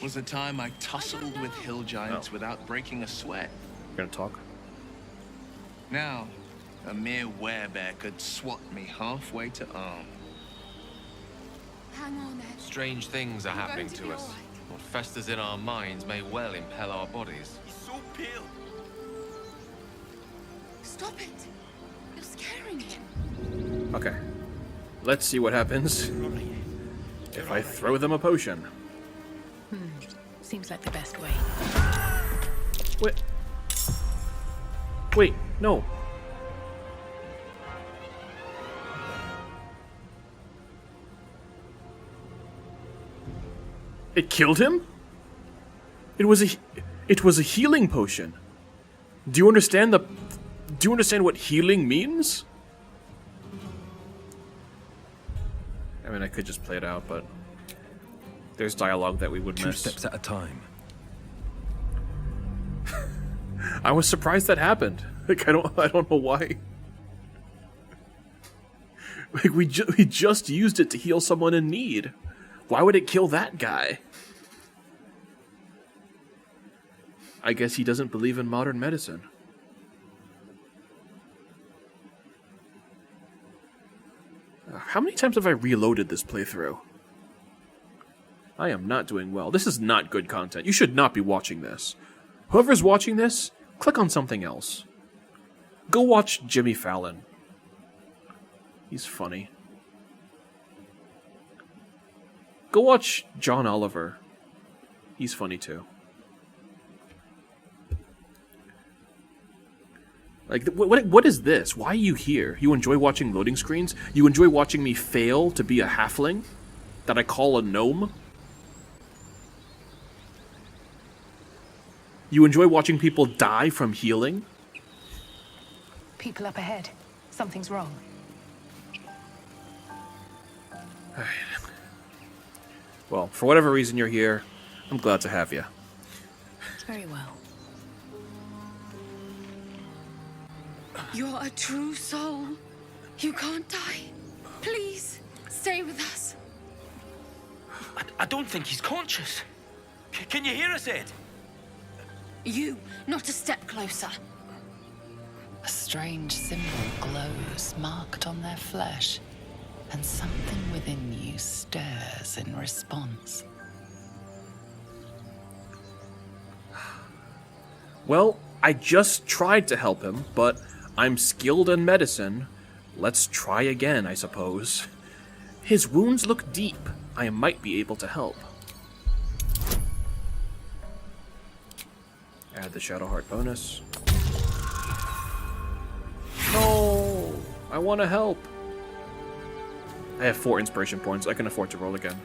Was the time I tussled with hill giants without breaking a sweat. You're gonna talk? Now, a mere werebear could swat me halfway to arm. Hang on, Ed. Strange things are I'm happening going to to be us. all right. What festers in our minds may well impel our bodies. He's so pale. Stop it. You're scaring him. Okay. Let's see what happens if I throw them a potion. Seems like the best way. Wait. Wait, no. It killed him? It was a healing potion. Do you understand what healing means? I mean, I could just play it out, but there's dialogue that we would miss. 2 steps at a time. I was surprised that happened. Like, I don't know why. Like, we just used it to heal someone in need. Why would it kill that guy? I guess he doesn't believe in modern medicine. How many times have I reloaded this playthrough? I am not doing well. This is not good content. You should not be watching this. Whoever's watching this, click on something else. Go watch Jimmy Fallon. He's funny. Go watch John Oliver. He's funny too. Like, what is this? Why are you here? You enjoy watching loading screens? You enjoy watching me fail to be a halfling? That I call a gnome? You enjoy watching people die from healing? People up ahead. Something's wrong. Well, for whatever reason you're here, I'm glad to have you. Very well. You're a true soul. You can't die. Please, stay with us. I don't think he's conscious. Can you hear us, Ed? You, not a step closer. A strange symbol glows, marked on their flesh, and something within you stirs in response. Well, I just tried to help him, but I'm skilled in medicine. Let's try again, I suppose. His wounds look deep. I might be able to help. Add the Shadow Heart bonus. No! I want to help. I have 4 inspiration points. I can afford to roll again.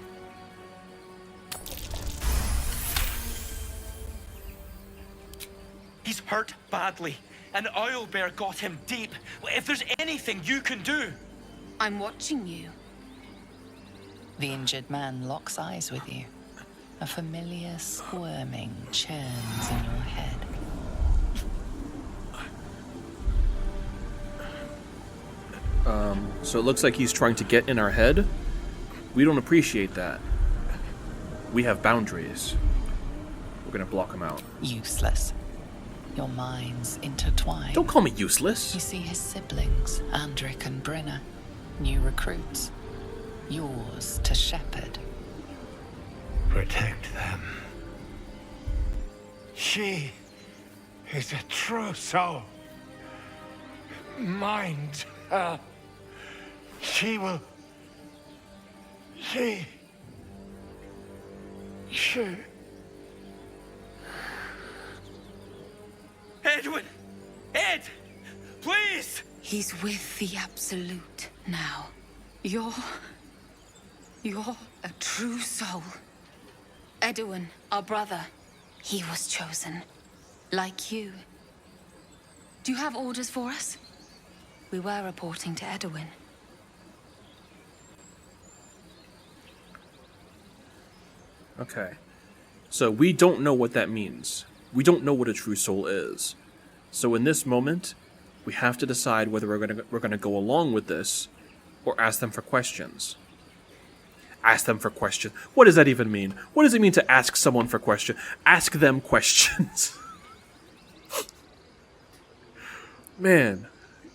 He's hurt badly. An oil bear got him deep. If there's anything you can do. I'm watching you. The injured man locks eyes with you. A familiar squirming churns in your head. So it looks like he's trying to get in our head. We don't appreciate that. We have boundaries. We're gonna block him out. Useless. Your minds intertwine. Don't call me useless. You see his siblings, Andric and Brenna. New recruits. Yours to shepherd. Protect them. She is a true soul. Mind her. She will... She... Edwin! Ed! Please! He's with the Absolute now. You're a true soul. Edwin, our brother, he was chosen. Like you. Do you have orders for us? We were reporting to Edwin. Okay. So we don't know what that means. We don't know what a true soul is. So in this moment, we have to decide whether we're gonna go along with this or ask them for questions. Ask them for questions. What does that even mean? What does it mean to ask someone for questions? Ask them questions. Man,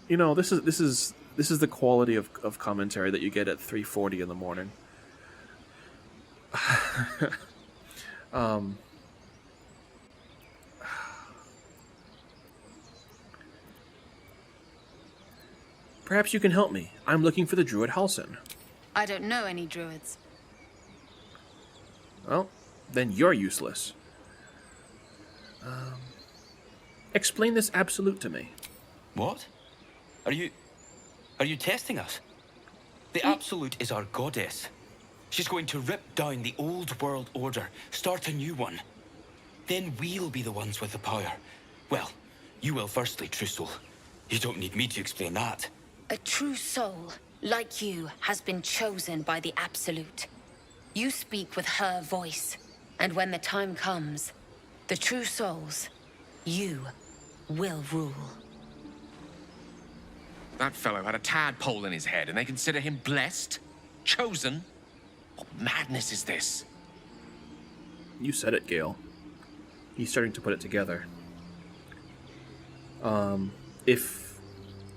you know, this is the quality of commentary that you get at 3:40 in the morning. Perhaps you can help me. I'm looking for the druid Halsin. I don't know any druids. Well, then you're useless. Explain this absolute to me. What? Are you testing us? The Absolute is our goddess. She's going to rip down the old world order, start a new one. Then we'll be the ones with the power. Well, you will firstly, true soul. You don't need me to explain that. A true soul, like you, has been chosen by the Absolute. You speak with her voice, and when the time comes, the true souls, you will rule. That fellow had a tadpole in his head, and they consider him blessed? Chosen? What madness is this? You said it, Gale. He's starting to put it together.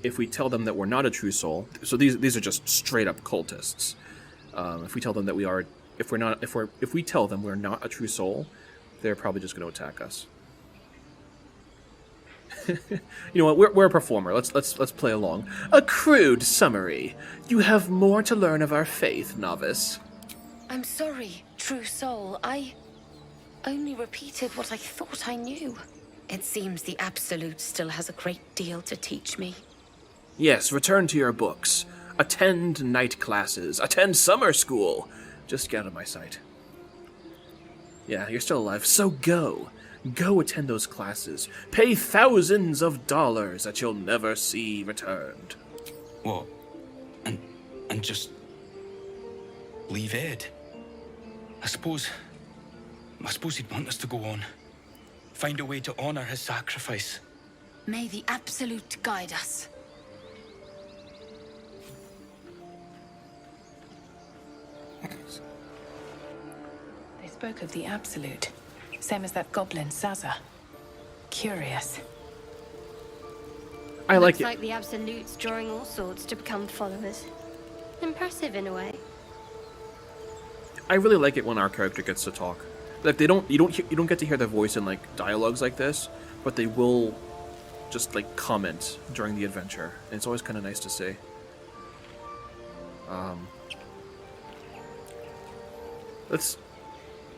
If we tell them that we're not a true soul, so these are just straight up cultists. If we tell them that we are, if we tell them we're not a true soul, they're probably just going to attack us. You know what? We're a performer. Let's play along. A crude summary. You have more to learn of our faith, novice. I'm sorry, true soul. I only repeated what I thought I knew. It seems the Absolute still has a great deal to teach me. Yes, return to your books. Attend night classes. Attend summer school. Just get out of my sight. Yeah, you're still alive, so go. Go attend those classes. Pay thousands of dollars that you'll never see returned. What? And just leave Ed? I suppose he'd want us to go on. Find a way to honor his sacrifice. May the Absolute guide us. They spoke of the Absolute. Same as that goblin, Zaza. Curious. I like Looks it. like the Absolute's drawing all sorts to become followers. Impressive in a way. I really like it when our character gets to talk. Like you don't get to hear their voice in like dialogues like this, but they will just like comment during the adventure. And it's always kind of nice to see.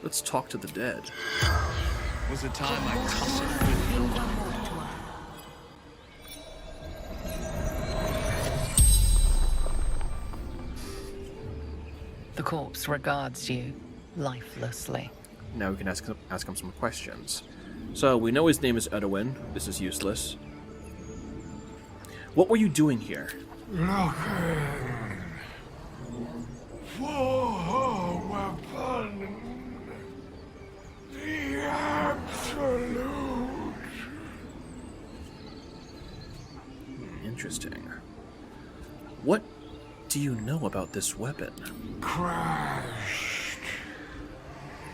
Let's talk to the dead. Was it time I tussled with you? The corpse regards you lifelessly. Now we can ask him some questions. So we know his name is Edwin. This is useless. What were you doing here? Looking for a weapon. The Absolute. Interesting. What do you know about this weapon? Crashed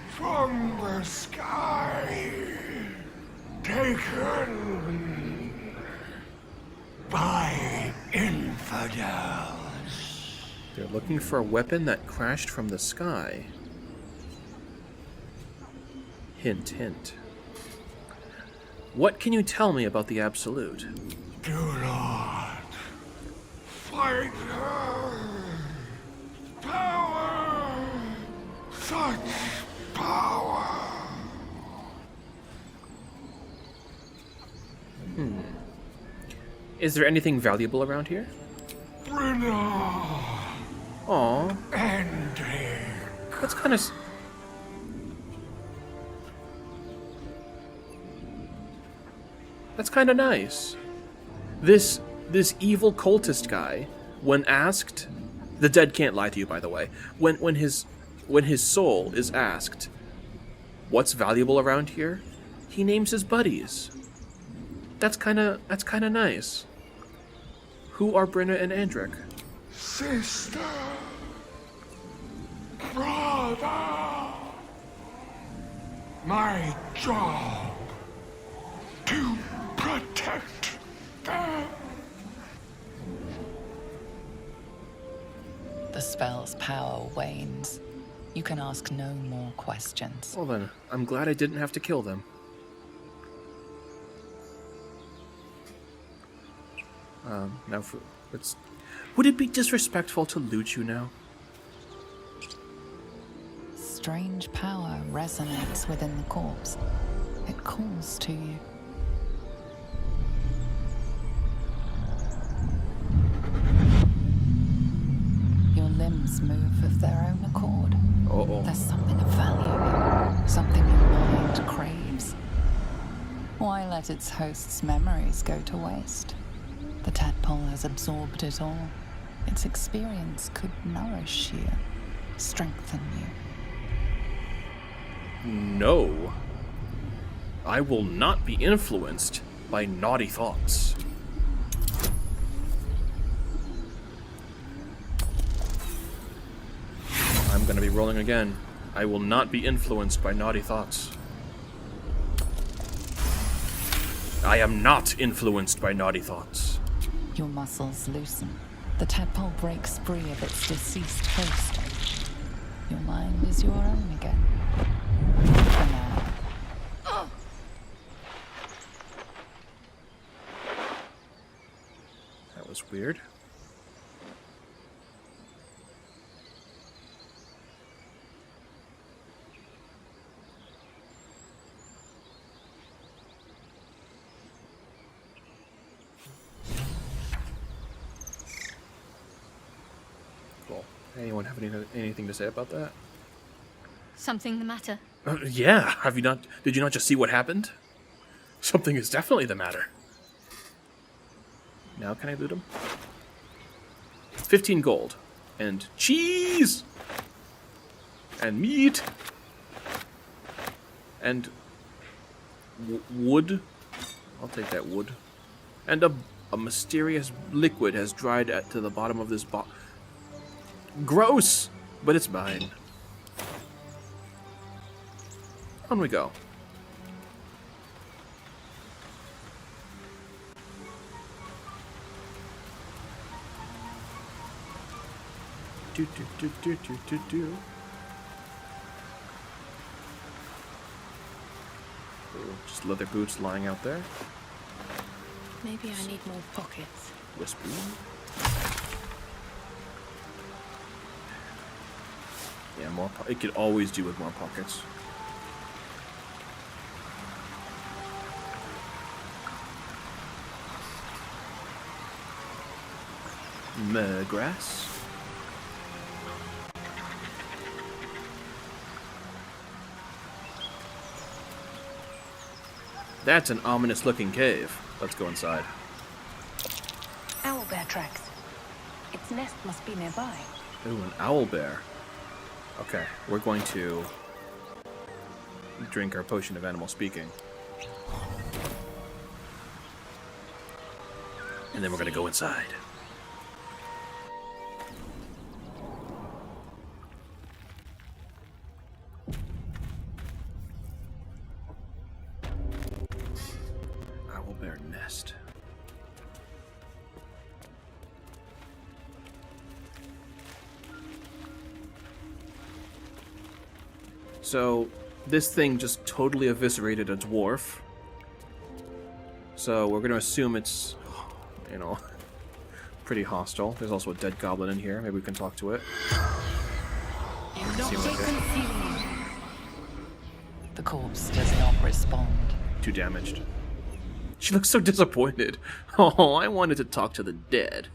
from the sky. Taken by infidels. They're looking for a weapon that crashed from the sky. Hint, hint. What can you tell me about the Absolute? Do not fight her. Such power. Is there anything valuable around here? Aww. That's kind of... That's kind of nice. This evil cultist guy, when asked... The dead can't lie to you, by the way. When his soul is asked, what's valuable around here, he names his buddies. That's kind of nice. Who are Brenna and Andric? Sister. Brother. My job. To protect them. The spell's power wanes. You can ask no more questions. Well then, I'm glad I didn't have to kill them. Now would it be disrespectful to loot you now? Strange power resonates within the corpse. It calls to you. Your limbs move of their own accord. Uh-oh. There's something of value, something your mind craves. Why let its host's memories go to waste? The tadpole has absorbed it all. Its experience could nourish you, strengthen you. No. I will not be influenced by naughty thoughts. I'm gonna be rolling again. I will not be influenced by naughty thoughts. I am not influenced by naughty thoughts. Your muscles loosen. The tadpole breaks free of its deceased host. Your mind is your own again. For now. That was weird. Anyone have anything to say about that? Something the matter? Yeah. Did you not just see what happened? Something is definitely the matter. Now can I loot him? 15 gold. And cheese! And meat! And wood. I'll take that wood. And a mysterious liquid has dried to the bottom of this box. Gross! But it's mine. On we go. Do. Just leather boots lying out there. Maybe I need more pockets. Whisper. Yeah, more. It could always do with more pockets. Grass. That's an ominous-looking cave. Let's go inside. Owlbear tracks. Its nest must be nearby. Ooh, an owlbear. Okay, we're going to drink our potion of animal speaking. And then we're going to go inside. Owlbear nest. So, this thing just totally eviscerated a dwarf. So, we're going to assume it's, you know, pretty hostile. There's also a dead goblin in here. Maybe we can talk to it. You Seems like it. The corpse does not respond. Too damaged. She looks so disappointed. Oh, I wanted to talk to the dead.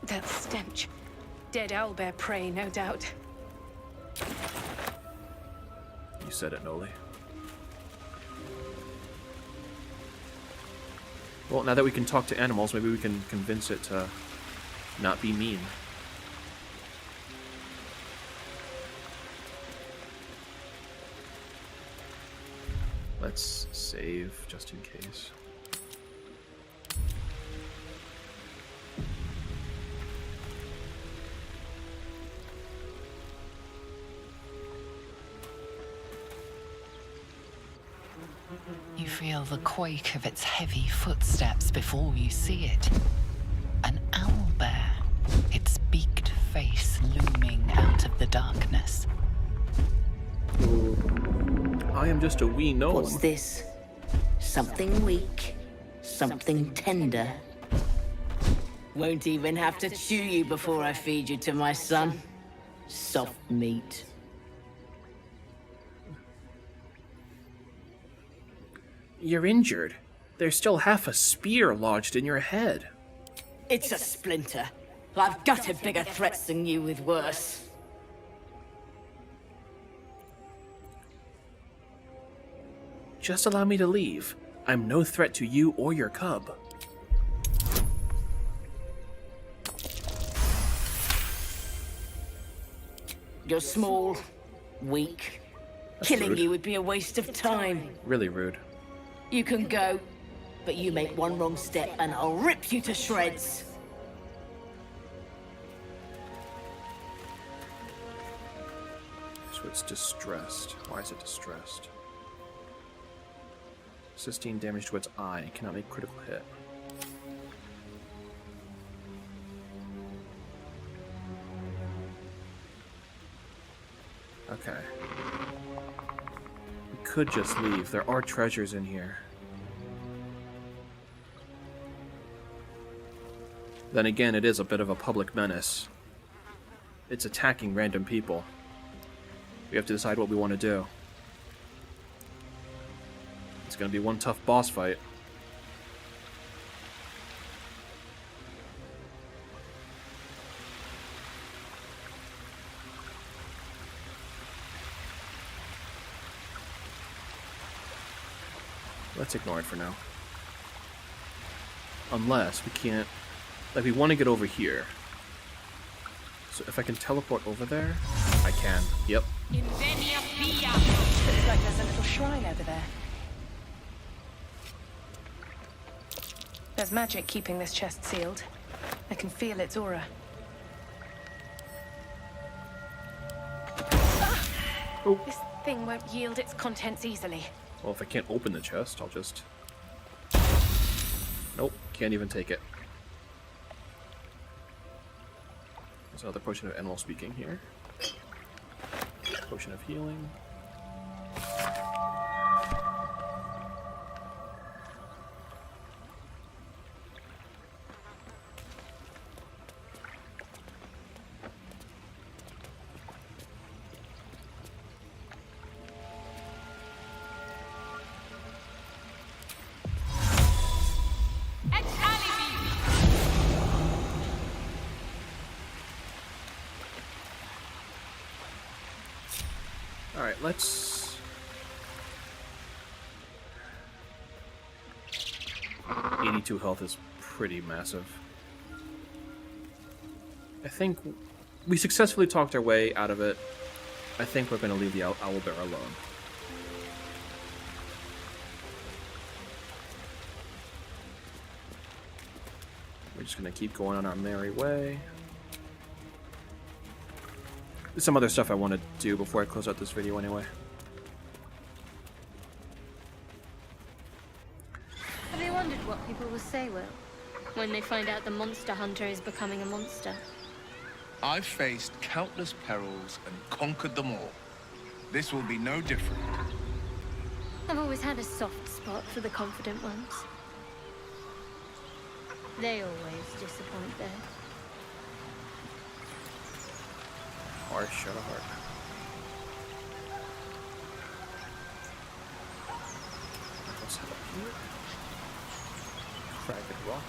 That stench. Dead owlbear prey, no doubt. You said it, Noli. Well, now that we can talk to animals, maybe we can convince it to not be mean. Let's save just in case. You feel the quake of its heavy footsteps before you see it. An owlbear, its beaked face looming out of the darkness. I am just a wee gnome. What's this? Something weak, something tender. Won't even have to chew you before I feed you to my son. Soft meat. You're injured. There's still half a spear lodged in your head. It's a splinter. I've gutted bigger threats than you with worse. Just allow me to leave. I'm no threat to you or your cub. You're small, weak. Killing rude. you would be a waste of time. Really rude. You can go, but you make one wrong step and I'll rip you to shreds. So it's distressed. Why is it distressed? 16 damage to its eye. Cannot make critical hit. Okay. We could just leave. There are treasures in here. Then again, it is a bit of a public menace. It's attacking random people. We have to decide what we want to do. It's going to be one tough boss fight. Let's ignore it for now. Unless we can't... Like, we want to get over here. So if I can teleport over there, I can. Yep. Looks like there's a little shrine over there. There's magic keeping this chest sealed. I can feel its aura. Oh. This thing won't yield its contents easily. Well, if I can't open the chest, I'll just... Nope, can't even take it. There's another potion of animal speaking here. Potion of healing. Alright, let's... 82 health is pretty massive. I think we successfully talked our way out of it. I think we're going to leave the owlbear alone. We're just going to keep going on our merry way. There's some other stuff I want to do before I close out this video anyway. Have you wondered what people will say, Will, when they find out the monster hunter is becoming a monster? I've faced countless perils and conquered them all. This will be no different. I've always had a soft spot for the confident ones. They always disappoint, though. Harsh Shadow Heart. What's up here? Cracked rock.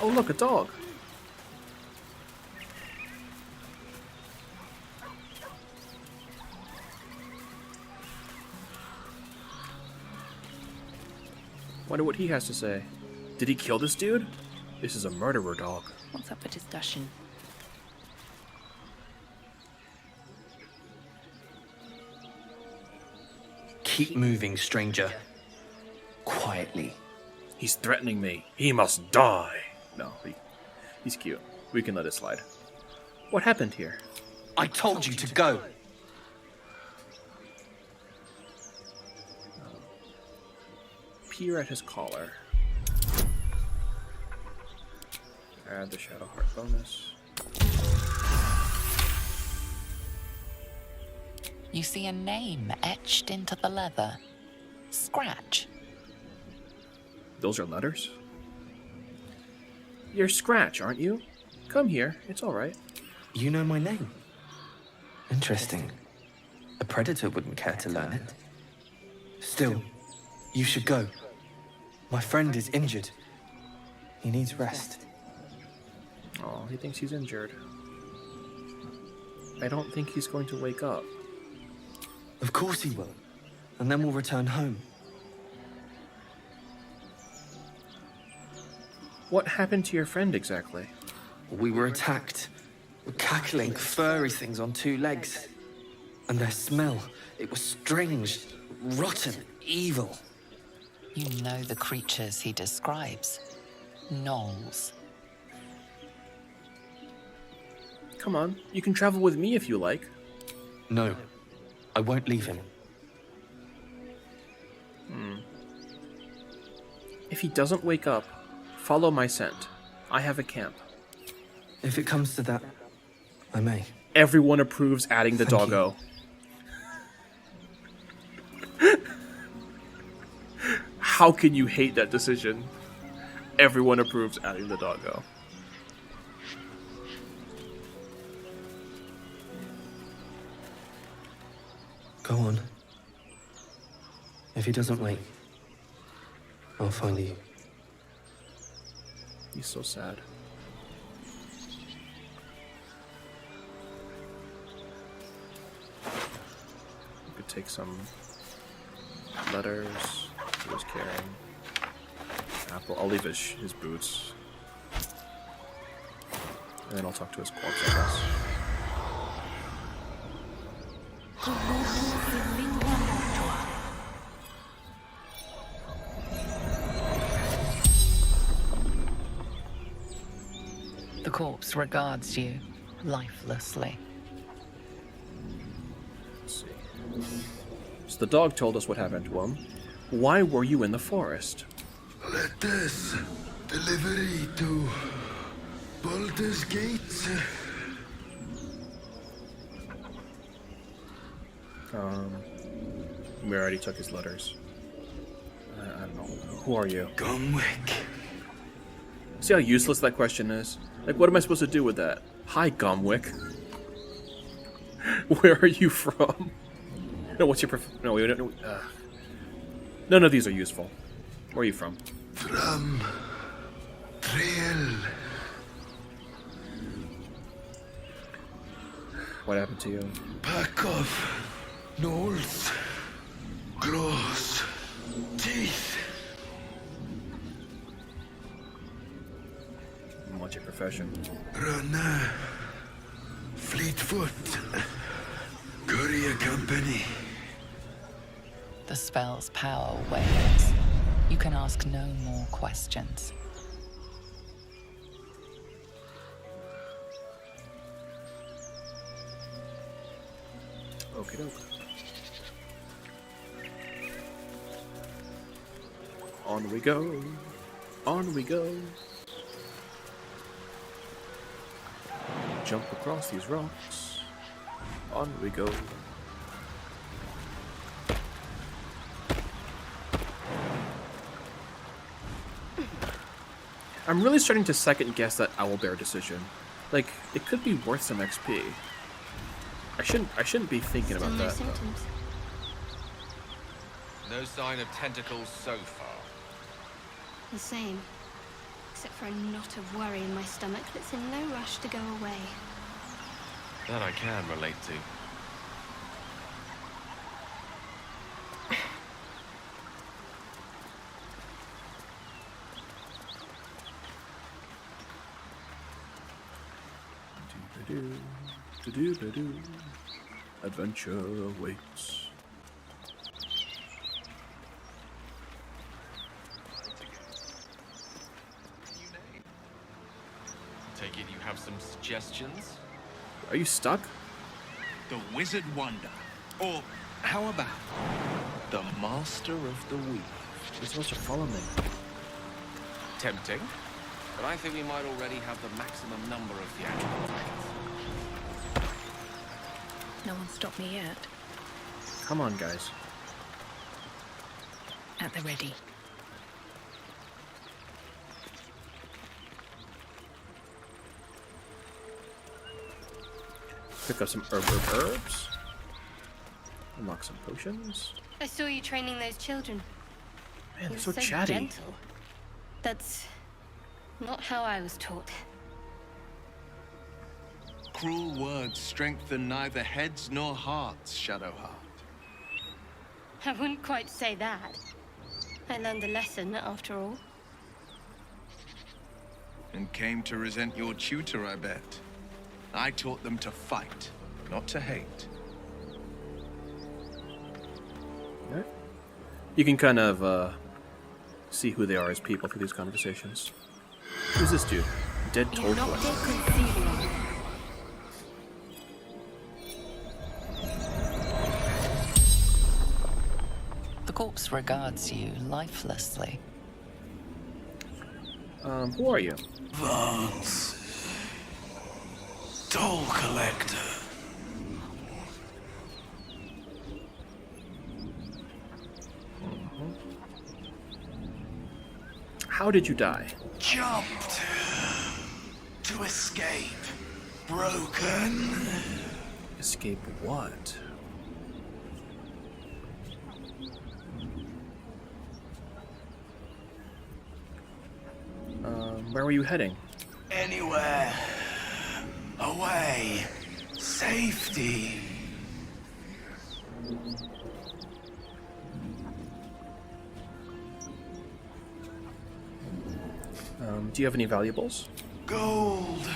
Oh look, a dog. Wonder what he has to say. Did he kill this dude? This is a murderer dog. What's up with discussion? Keep moving, stranger. Quietly. He's threatening me. He must die. No, he's cute. We can let it slide. What happened here? I told you to go. Peer at his collar. Add the Shadow Heart bonus. You see a name etched into the leather. Scratch. Those are letters? You're Scratch, aren't you? Come here, it's alright. You know my name? Interesting. A predator wouldn't care to learn it. Still, you should go. My friend is injured. He needs rest. Oh, he thinks he's injured. I don't think he's going to wake up. Of course he will. And then we'll return home. What happened to your friend exactly? We were attacked. Cackling, furry things on two legs. And their smell, it was strange, rotten, evil. You know the creatures he describes. Gnolls. Come on, you can travel with me if you like. No, I won't leave him. If he doesn't wake up, follow my scent. I have a camp. If it comes to that, I may. Everyone approves adding the doggo. How can you hate that decision? Everyone approves adding the doggo. Go on. If he doesn't wait, I'll find you. He's so sad. You could take some letters he was carrying. Apple. I'll leave his boots. And then I'll talk to his corpse, I guess. The corpse regards you lifelessly. Let's see. So the dog told us what happened to him. Why were you in the forest? Let us delivery to Baldur's Gate. We already took his letters. I don't know. Who are you? Gumwick. See how useless that question is? Like, what am I supposed to do with that? Hi, Gumwick. Where are you from? No, what's your no, we don't. None of these are useful. Where are you from? From Trail. What happened to you? Pack of gnolls, claws, teeth. What's your profession? Runner, Fleetfoot, courier company. The spell's power wanes. You can ask no more questions. Okie doke. On we go. On we go. Jump across these rocks. On we go. I'm really starting to second guess that owlbear decision. Like, it could be worth some XP. I shouldn't be thinking about that. No sign of tentacles so far. The same. Except for a knot of worry in my stomach that's in no rush to go away. That I can relate to. Adventure awaits. Take it you have some suggestions? Are you stuck? The Wizard Wonder. Or how about the Master of the Weave? You're supposed to follow me. Tempting. But I think we might already have the maximum number of theatrical targets. No one stopped me yet. Come on, guys. At the ready. Pick up some herbs. Unlock some potions. I saw you training those children. Man, they're You're so chatty. gentle. That's not how I was taught. Cruel words strengthen neither heads nor hearts, Shadowheart. I wouldn't quite say that. I learned a lesson, after all. And came to resent your tutor, I bet. I taught them to fight, not to hate. Okay. You can kind of see who they are as people through these conversations. Who's this dude? Dead toll collector. The corpse regards you lifelessly. Who are you? Vance. Toll collector. How did you die? Jumped. To escape. Broken. Escape what? Where were you heading? Anywhere. Away. Safety. Do you have any valuables? Gold.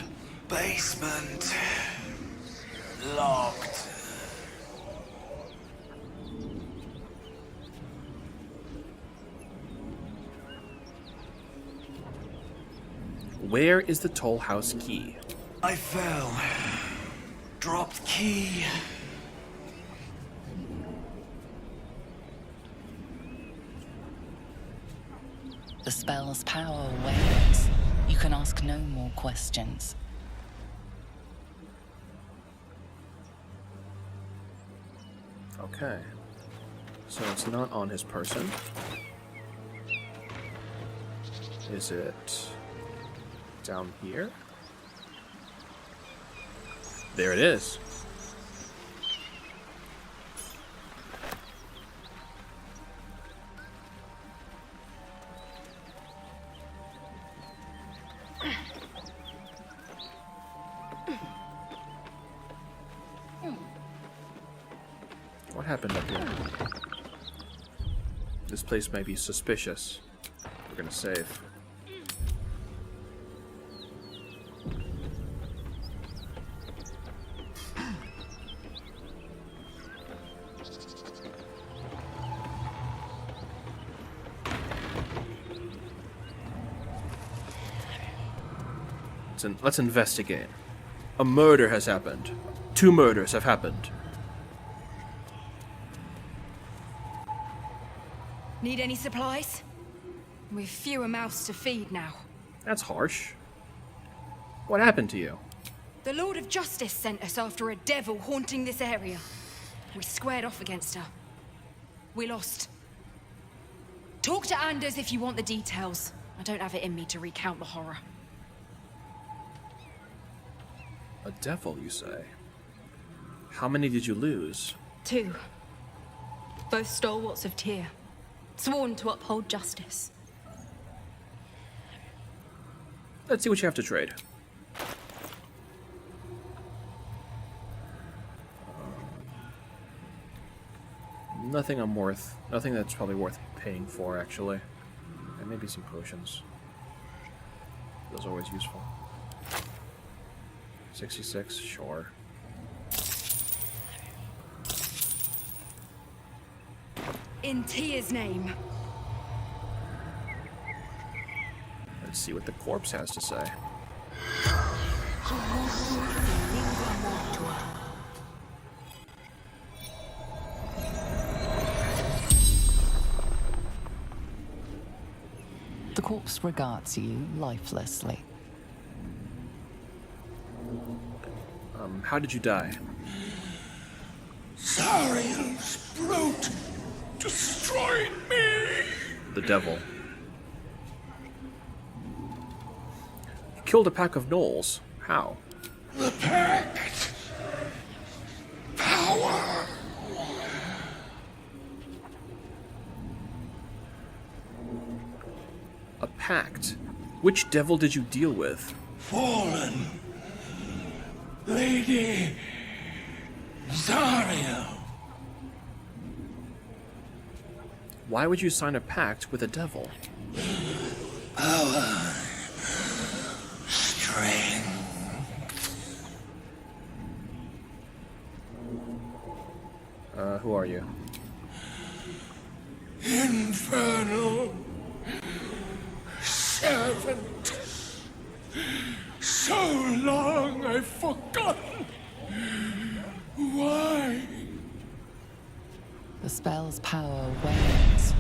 Basement. Locked. Where is the toll house key? I fell. Dropped key. The spell's power wanes. You can ask no more questions. Okay. So it's not on his person. Is it down here? There it is. What happened up here? This place may be suspicious. We're gonna save. Let's investigate. A murder has happened. 2 murders have happened. Need any supplies? We've fewer mouths to feed now. That's harsh. What happened to you? The Lord of Justice sent us after a devil haunting this area. We squared off against her. We lost. Talk to Anders if you want the details. I don't have it in me to recount the horror. A devil, you say? How many did you lose? 2. Both stalwarts of Tyr, sworn to uphold justice. Let's see what you have to trade. Nothing that's probably worth paying for, actually. And maybe some potions. Those are always useful. 66, sure. In Tyr's name. Let's see what the corpse has to say. The corpse regards you lifelessly. How did you die? Zariel's brute destroyed me! The devil. You killed a pack of gnolls. How? The pact! Power! A pact? Which devil did you deal with? Fallen! Lady Zariel! Why would you sign a pact with a devil? Power. Strength. Who are you? Infernal servant. So long I've forgotten. Why? The spell's power wanes.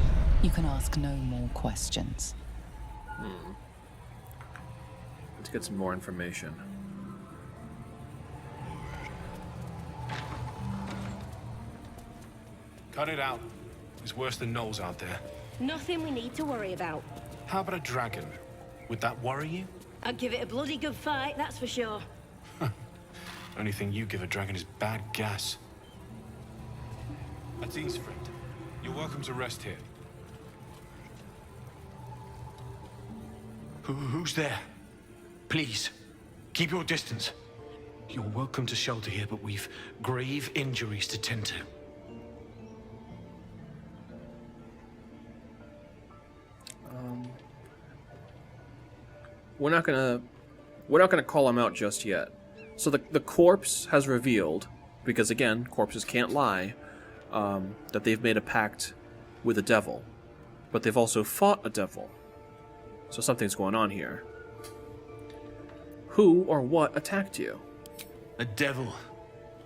You can ask no more questions. Let's get some more information. Cut it out. It's worse than gnolls out there. Nothing we need to worry about. How about a dragon? Would that worry you? I'd give it a bloody good fight, that's for sure. Only thing you give a dragon is bad gas. That's Eastfriend. You're welcome to rest here. Who's there? Please, keep your distance. You're welcome to shelter here, but we've grave injuries to tend to. We're not gonna call him out just yet. So the corpse has revealed, because again, corpses can't lie, that they've made a pact with a devil. But they've also fought a devil. So something's going on here. Who or what attacked you? A devil.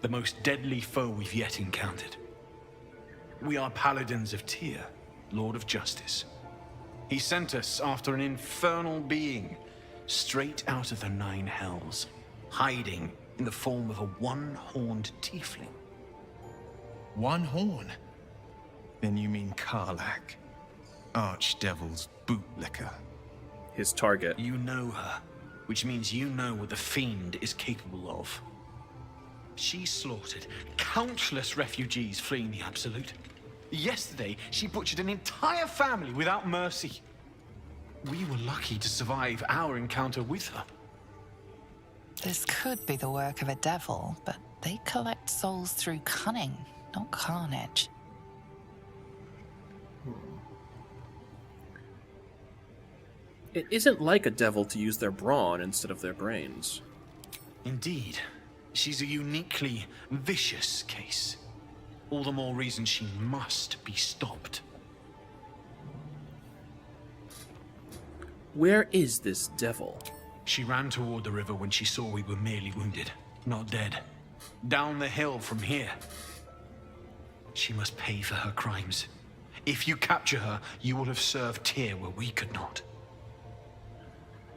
The most deadly foe we've yet encountered. We are paladins of Tyr, Lord of Justice. He sent us after an infernal being, straight out of the Nine Hells, hiding in the form of a one-horned tiefling. One horn? Then you mean Karlach, Archdevil's bootlicker. His target. You know her, which means you know what the Fiend is capable of. She slaughtered countless refugees fleeing the Absolute. Yesterday, she butchered an entire family without mercy. We were lucky to survive our encounter with her. This could be the work of a devil, but they collect souls through cunning, not carnage. It isn't like a devil to use their brawn instead of their brains. Indeed. She's a uniquely vicious case. All the more reason she must be stopped. Where is this devil? She ran toward the river when she saw we were merely wounded, not dead. Down the hill from here. She must pay for her crimes. If you capture her, you will have served Tyr where we could not.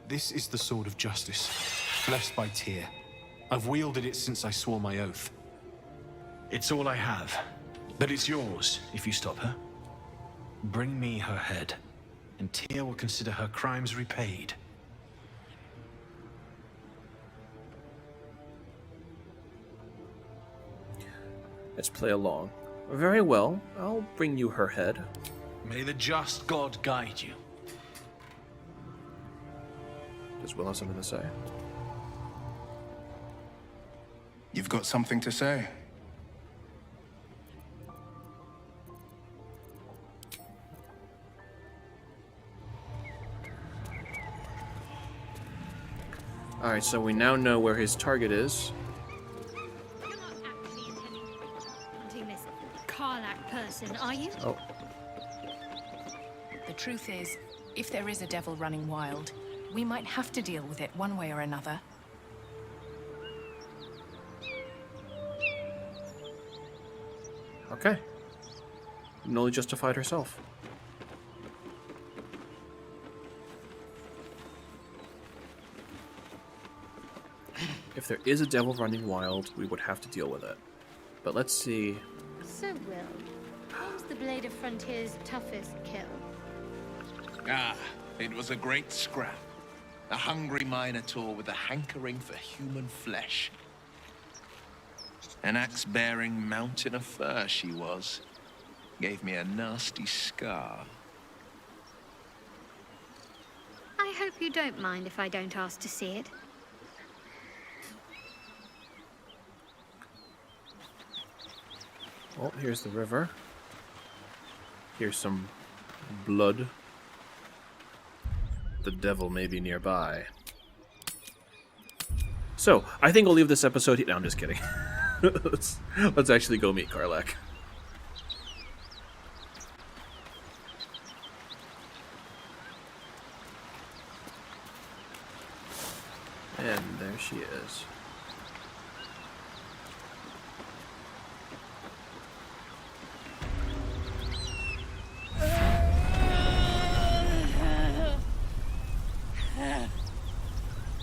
This is the sword of justice, blessed by Tyr. I've wielded it since I swore my oath. It's all I have, but it's yours if you stop her. Bring me her head, and Tyr will consider her crimes repaid. Let's play along. Very well. I'll bring you her head. May the just God guide you. Does Will have something to say? You've got something to say? Alright, so we now know where his target is. You're not actually intending hunting this Karlak person, are you? Oh. The truth is, if there is a devil running wild, we might have to deal with it one way or another. Okay. Noli justified herself. If there is a devil running wild, we would have to deal with it. But let's see. So, Will, what was the Blade of Frontier's toughest kill? Ah, it was a great scrap. A hungry minotaur with a hankering for human flesh. An axe-bearing mountain of fur she was. Gave me a nasty scar. I hope you don't mind if I don't ask to see it. Well, here's the river. Here's some blood. The devil may be nearby. So, I think we'll leave this episode here. No, I'm just kidding. let's actually go meet Karlak. And there she is.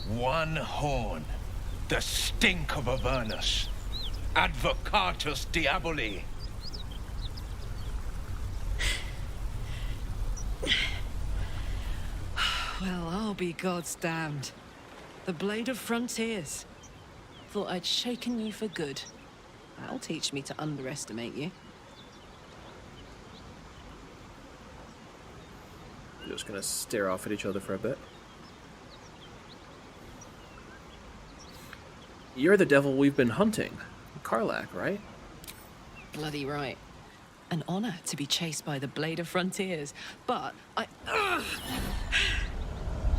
One horn. The stink of Avernus. Advocatus Diaboli. Well, I'll be God's damned. The Blade of Frontiers. Thought I'd shaken you for good. That'll teach me to underestimate you. We're just gonna stare off at each other for a bit. You're the devil we've been hunting. Karlak, right? Bloody right. An honor to be chased by the Blade of Frontiers, but I...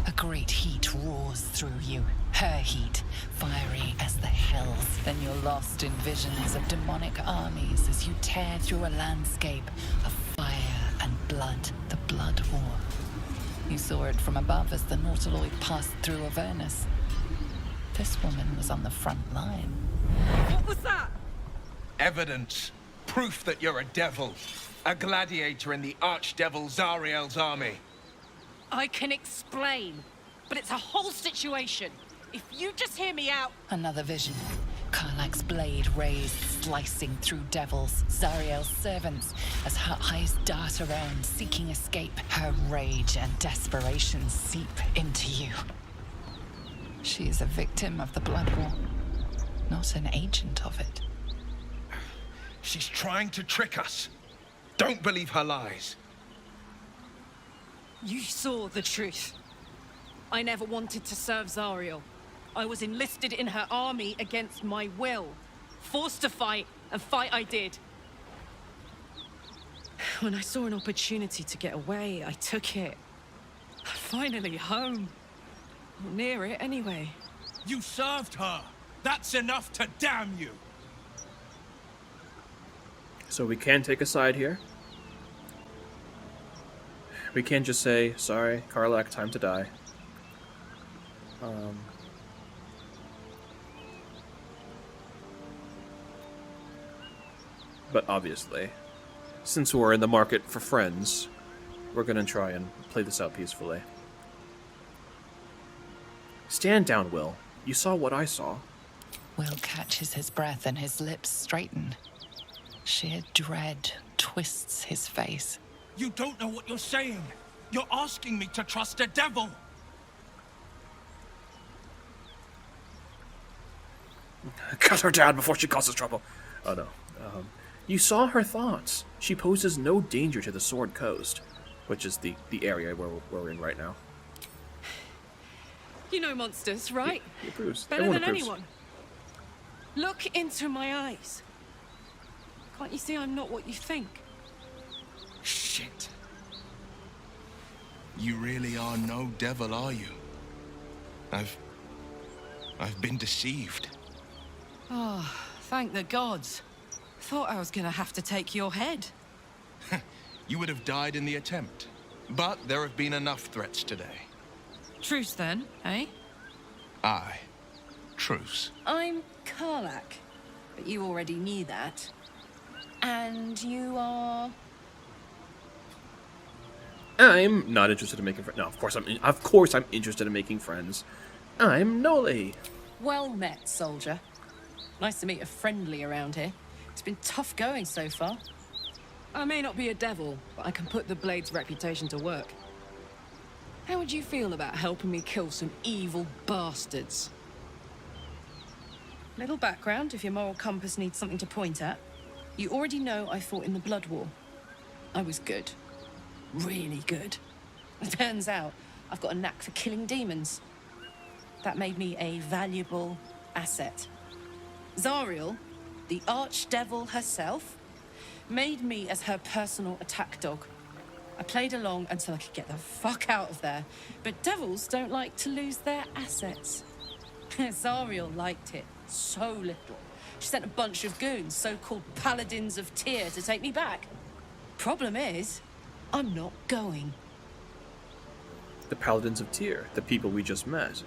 A great heat roars through you. Her heat, fiery as the hells. Then you're lost in visions of demonic armies as you tear through a landscape of fire and blood, the Blood War. You saw it from above as the Nautiloid passed through Avernus. This woman was on the front line. What was that? Evidence. Proof that you're a devil. A gladiator in the archdevil Zariel's army. I can explain, but it's a whole situation. If you just hear me out... Another vision. Karlak's blade raised, slicing through devils, Zariel's servants, as her eyes dart around, seeking escape. Her rage and desperation seep into you. She is a victim of the Blood War, not an agent of it. She's trying to trick us. Don't believe her lies. You saw the truth. I never wanted to serve Zariel. I was enlisted in her army against my will. Forced to fight, and fight I did. When I saw an opportunity to get away, I took it. Finally home. Or near it, anyway. You served her. That's enough to damn you. So we can take a side here. We can't just say, sorry, Karlak, time to die. But obviously, since we're in the market for friends, we're gonna try and play this out peacefully. Stand down, Will. You saw what I saw. Will catches his breath and his lips straighten. Sheer dread twists his face. You don't know what you're saying. You're asking me to trust a devil! Cut her down before she causes trouble. Oh no. You saw her thoughts. She poses no danger to the Sword Coast, which is the area where we're in right now. You know monsters, right? He approves. Better Everyone than approves. anyone. Look into my eyes. Can't you see I'm not what you think? Shit. You really are no devil, are you? I've been deceived. Oh, thank the gods. Thought I was gonna have to take your head. You would have died in the attempt. But there have been enough threats today. Truce then, eh? Aye. Truce. I'm Karlak, but you already knew that. And you are... I'm not interested in making friends. No, of course I'm interested in making friends. I'm Noli. Well met, soldier. Nice to meet a friendly around here. It's been tough going so far. I may not be a devil, but I can put the Blade's reputation to work. How would you feel about helping me kill some evil bastards? Little background, if your moral compass needs something to point at. You already know I fought in the Blood War. I was good. Really good. It turns out I've got a knack for killing demons. That made me a valuable asset. Zariel, the archdevil herself, made me as her personal attack dog. I played along until I could get the fuck out of there. But devils don't like to lose their assets. Zariel liked it so little. She sent a bunch of goons, so-called paladins of Tyr, to take me back. Problem is, I'm not going. The Paladins of Tyr, the people we just met.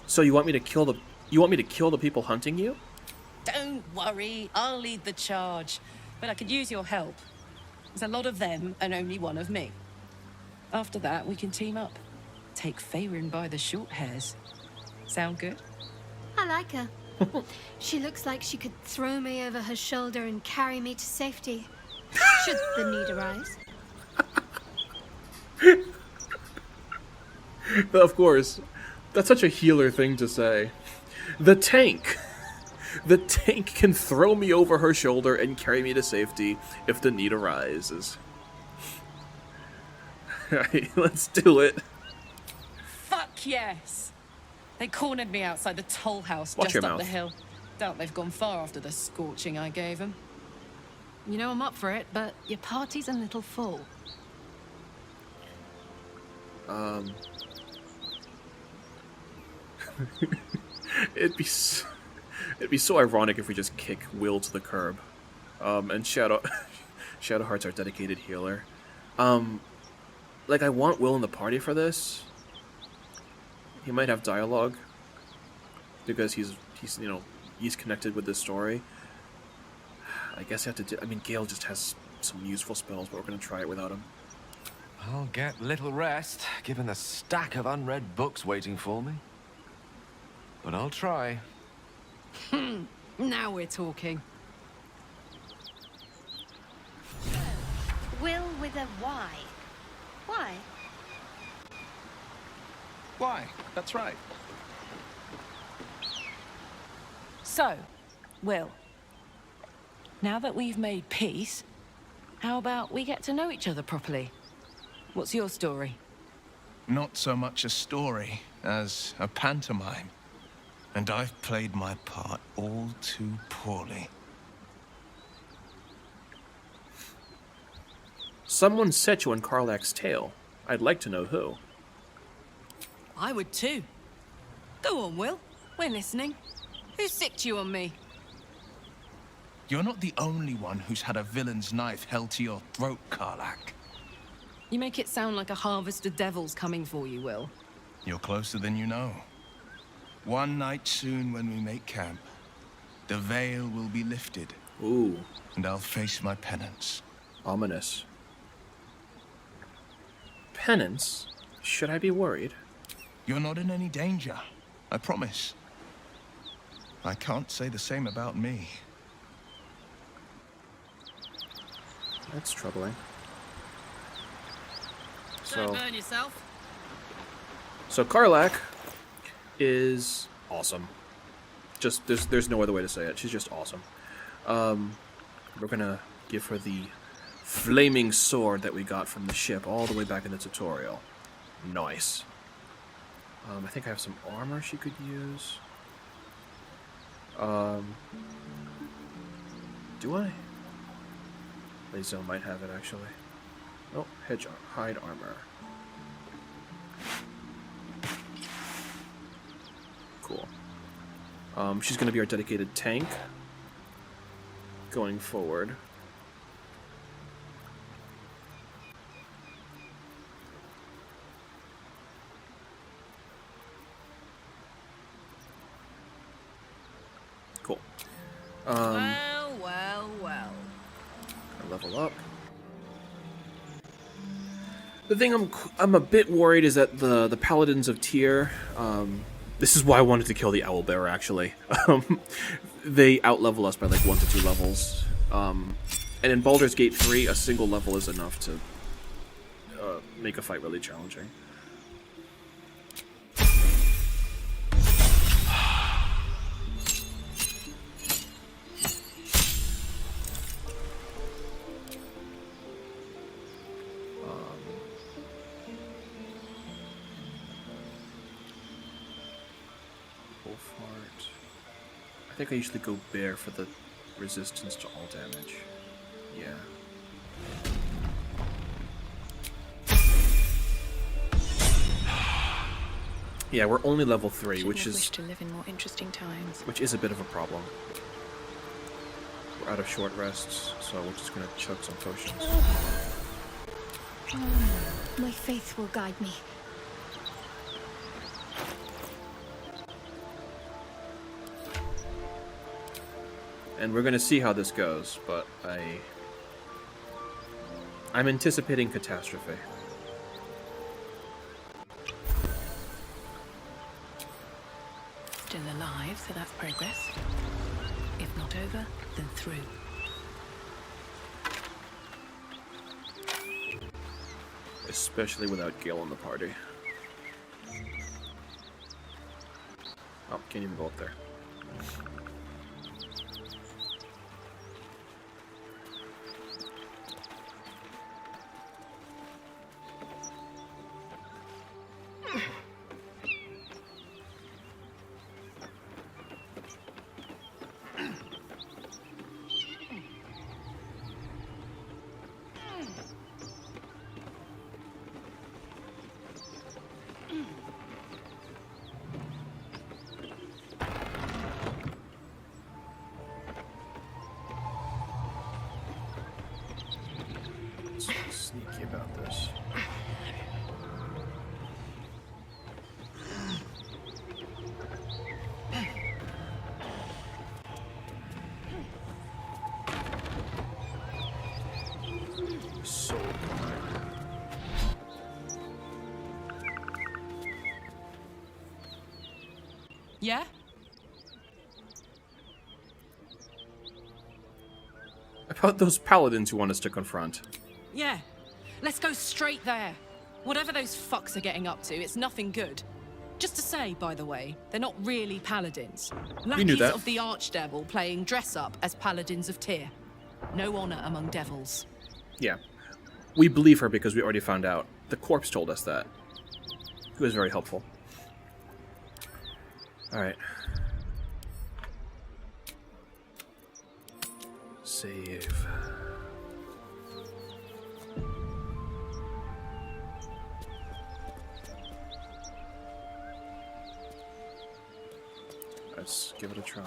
So you want me to kill the people hunting you? Don't worry, I'll lead the charge. But I could use your help. There's a lot of them and only one of me. After that, we can team up. Take Faerun by the short hairs. Sound good? I like her. She looks like she could throw me over her shoulder and carry me to safety. Should the need arise. But of course, that's such a healer thing to say. The tank can throw me over her shoulder and carry me to safety if the need arises. Alright, let's do it. Fuck yes! They cornered me outside the toll house Watch just your up mouth. the hill. Doubt they've gone far after the scorching I gave them. You know I'm up for it, but your party's a little full. It'd be so ironic if we just kick Will to the curb. And Shadowheart's our dedicated healer. Like, I want Will in the party for this. He might have dialogue because he's connected with this story. I guess I have to do. I mean, Gale just has some useful spells, but we're gonna try it without him. I'll get little rest, given the stack of unread books waiting for me. But I'll try. Now we're talking. Will with a Y. Why? Why? That's right. So, Will, now that we've made peace, how about we get to know each other properly? What's your story? Not so much a story as a pantomime. And I've played my part all too poorly. Someone set you on Karlak's tail. I'd like to know who. I would too. Go on, Will. We're listening. Who sicked you on me? You're not the only one who's had a villain's knife held to your throat, Karlak. You make it sound like a harvest of devils coming for you, Will. You're closer than you know. One night soon when we make camp, the veil will be lifted. Ooh. And I'll face my penance. Ominous. Penance? Should I be worried? You're not in any danger, I promise. I can't say the same about me. That's troubling. Don't burn yourself. So Karlak is awesome. Just there's no other way to say it. She's just awesome. We're gonna give her the flaming sword that we got from the ship all the way back in the tutorial. Nice. I think I have some armor she could use. Do I? Lazo might have it actually. Oh, hide armor. Cool. She's going to be our dedicated tank going forward. Cool. Well. Level up. The thing I'm a bit worried is that the Paladins of Tyr, this is why I wanted to kill the Owlbearer actually. They outlevel us by like 1 to 2 levels. And in Baldur's Gate 3, a single level is enough to make a fight really challenging. I think I usually go bear for the resistance to all damage. Yeah. Yeah, we're only level 3, which is wish to live in more interesting times. Which is a bit of a problem. We're out of short rests, so we're just gonna chug some potions. My faith will guide me. And we're gonna see how this goes, but I'm anticipating catastrophe. Still alive, so that's progress. If not over, then through. Especially without Gale in the party. Oh, can't even go up there. Sneaky about this. So good. Yeah? About those paladins who want us to confront. Yeah. Let's go straight there. Whatever those fucks are getting up to, it's nothing good. Just to say, by the way, they're not really paladins. We knew Lackeys that. of the Archdevil playing dress-up as paladins of Tyr. No honor among devils. Yeah. We believe her because we already found out. The corpse told us that. It was very helpful. Alright. Save. Let's give it a try.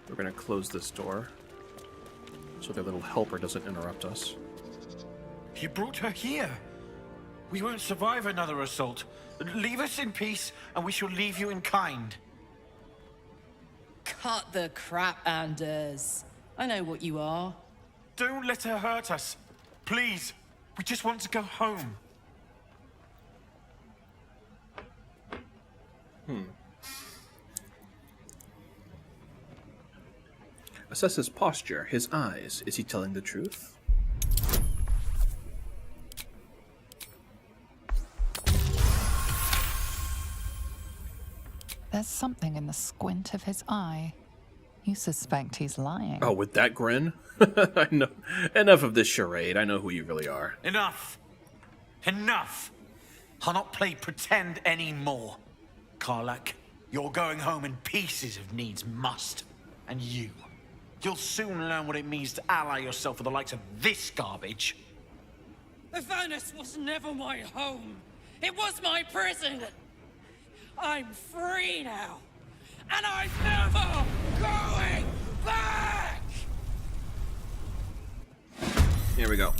We're gonna close this door so their little helper doesn't interrupt us. You brought her here. We won't survive another assault. Leave us in peace, and we shall leave you in kind. Cut the crap, Anders. I know what you are. Don't let her hurt us. Please. We just want to go home. Assess his posture, his eyes. Is he telling the truth? There's something in the squint of his eye. You suspect he's lying. Oh, with that grin? I know. Enough of this charade. I know who you really are. Enough. Enough. I'll not play pretend anymore. Karlak, you're going home in pieces if needs must. And you'll soon learn what it means to ally yourself with the likes of this garbage. Avernus was never my home. It was my prison. I'm free now. And I'm never going back! Here we go.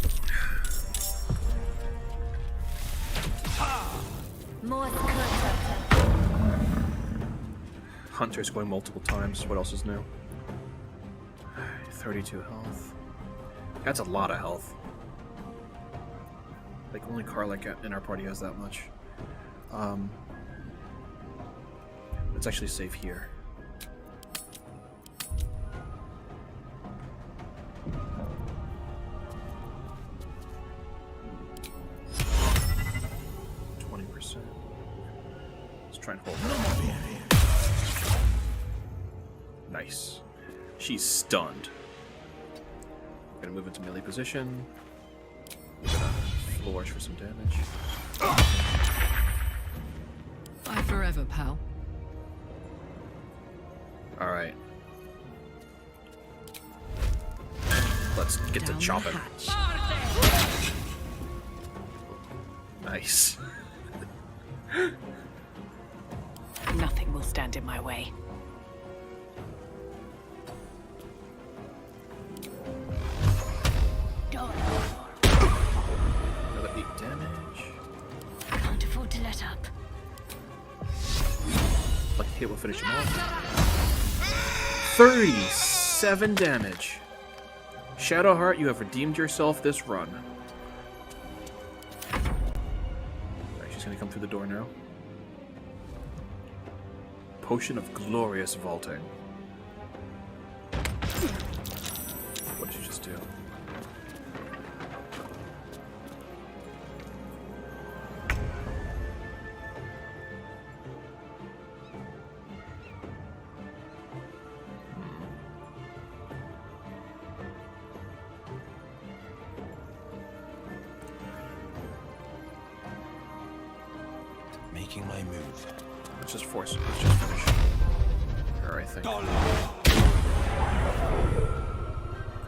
Hunter's going multiple times. What else is new? 32 health. That's a lot of health. Like, only Karlak in our party has that much. Let's actually save here. Let's try and hold her. Nice. She's stunned. Gonna move into melee position. We're gonna flourish for some damage. Bye forever, pal. Alright. Let's get to chopping. Nice. Nothing will stand in my way. Another 8 damage. Can't afford to let up. Lucky hit will finish him off. 37 damage. Shadowheart, you have redeemed yourself this run. Alright, she's gonna come through the door now. Potion of glorious vaulting. What did you just do? Making my move. Let's just force it. Let's just finish her, I think.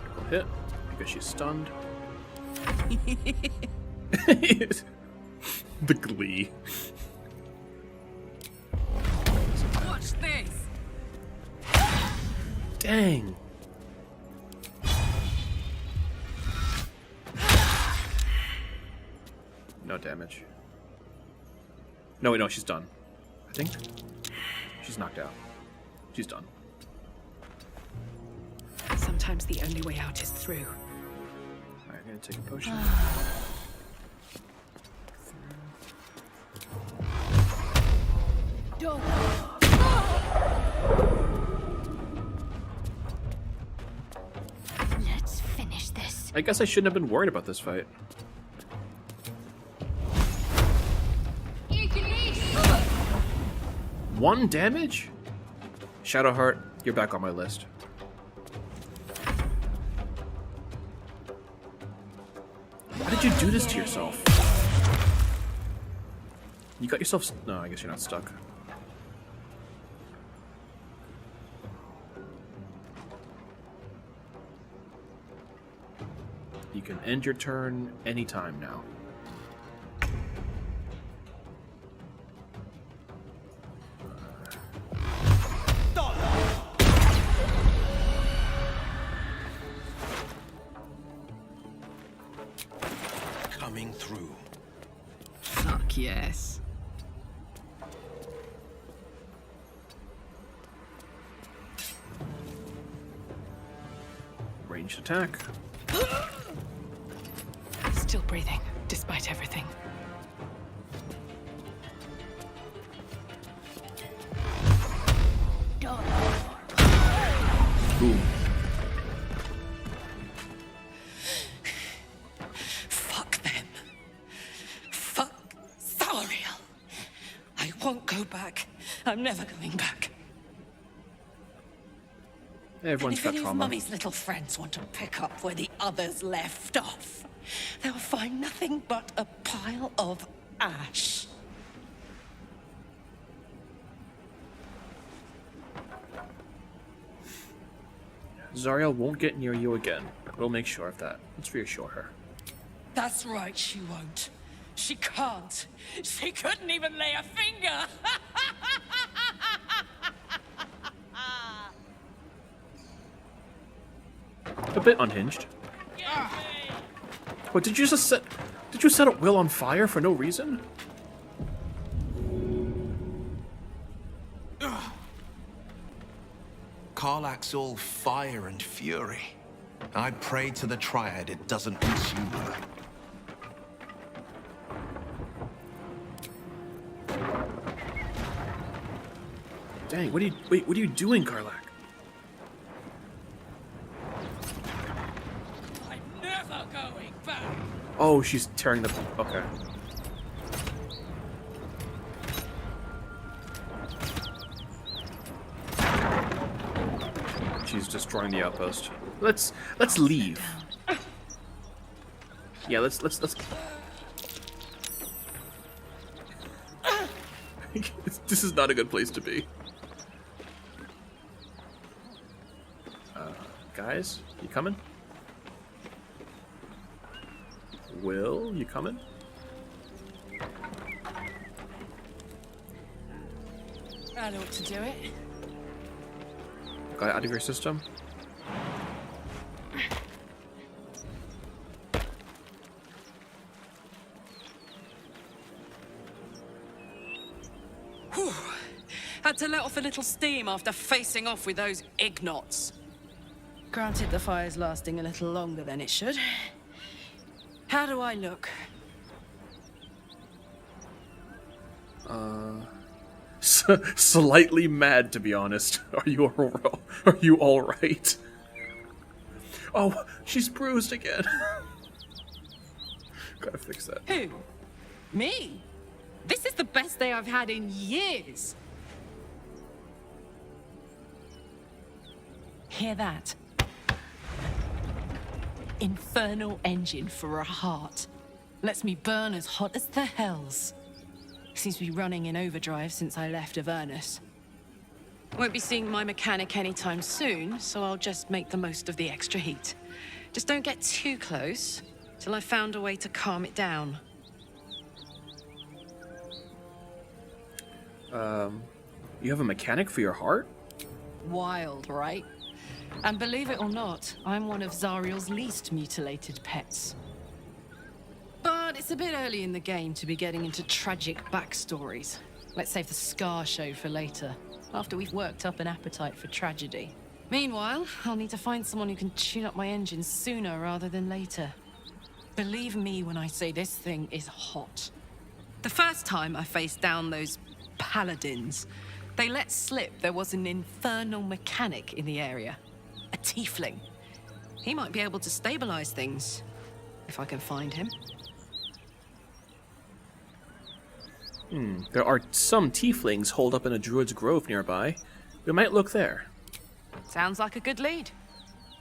Critical hit, because she's stunned. The glee. Watch this! Dang! No damage. No, wait, no, she's done. I think. She's knocked out. She's done. Sometimes the only way out is through. Alright, I'm gonna take a potion. Let's finish this. I guess I shouldn't have been worried about this fight. One damage? Shadowheart, you're back on my list. Why did you do this to yourself? You got yourself... No, I guess you're not stuck. You can end your turn anytime now. Coming through. Fuck yes. Ranged attack. Still breathing, despite everything. Boom. Fuck them. Fuck Zariel. I won't go back. I'm never going back. Everyone's and got if any trauma. of Mummy's little friends want to pick up where the others left off, they'll find nothing but a pile of ash. Zariel won't get near you again. We'll make sure of that. Let's reassure her. That's right, she won't. She can't. She couldn't even lay a finger. A bit unhinged. What did you just set? Did you set Will on fire for no reason? Karlach's all fire and fury. I pray to the Triad it doesn't consume her. Dang, what are you doing, Karlach? I'm never going back. Oh, she's tearing the... Okay. She's destroying the outpost. Let's leave. Yeah, let's This is not a good place to be. Guys, you coming? Will, you coming? That ought to do it. Got it out of your system? Whew. Had to let off a little steam after facing off with those ignots. Granted, the fire's lasting a little longer than it should. How do I look? Slightly mad, to be honest. Are you all right? Oh, she's bruised again. Gotta fix that. Who? Me? This is the best day I've had in years. Hear that? Infernal engine for a heart. Lets me burn as hot as the hells. Seems to be running in overdrive since I left Avernus. Won't be seeing my mechanic anytime soon, so I'll just make the most of the extra heat. Just don't get too close till I've found a way to calm it down. You have a mechanic for your heart? Wild, right? And believe it or not, I'm one of Zariel's least mutilated pets. But it's a bit early in the game to be getting into tragic backstories. Let's save the scar show for later, after we've worked up an appetite for tragedy. Meanwhile, I'll need to find someone who can tune up my engine sooner rather than later. Believe me when I say this thing is hot. The first time I faced down those paladins, they let slip there was an infernal mechanic in the area. A tiefling. He might be able to stabilize things, if I can find him. There are some tieflings holed up in a druid's grove nearby. We might look there. Sounds like a good lead.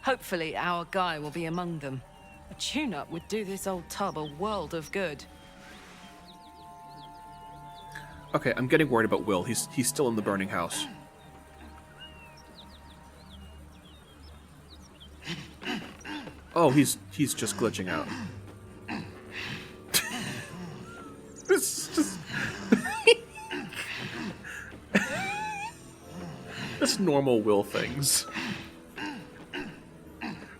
Hopefully our guy will be among them. A tune-up would do this old tub a world of good. Okay, I'm getting worried about Will. He's still in the burning house. Oh, he's just glitching out. It's just It's normal Will things.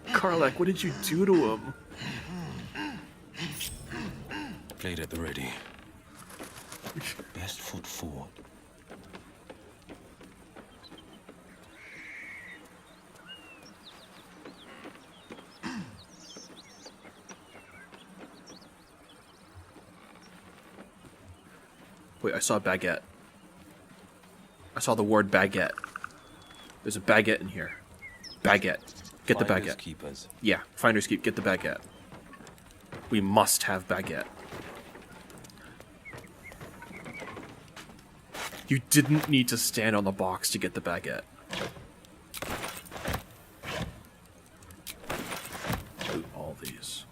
Karlach, what did you do to him? Blade at the ready. Best foot forward. Wait, I saw baguette. I saw the word baguette. There's a baguette in here. Baguette. Get the Finders baguette. keepers. Yeah, finders keep. Get the baguette. We must have baguette. You didn't need to stand on the box to get the baguette. Loot all these.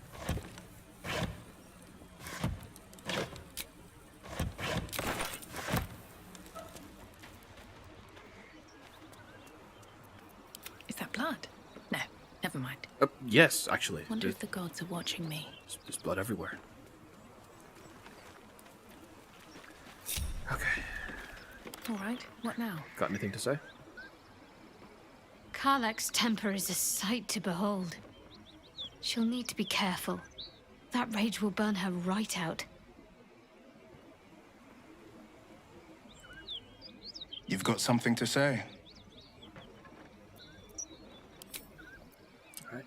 Is that blood? No, never mind. Yes, actually. Wonder if the gods are watching me. There's blood everywhere. Okay. All right, what now? Got anything to say? Karlach's temper is a sight to behold. She'll need to be careful. That rage will burn her right out. You've got something to say? Alright.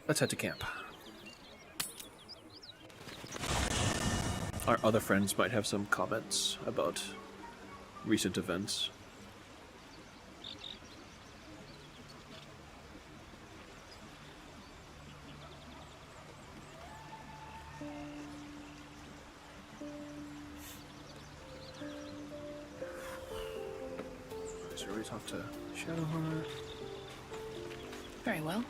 Let's head to camp. Our other friends might have some comments about recent events. Should we talk to Shadowheart? Very well.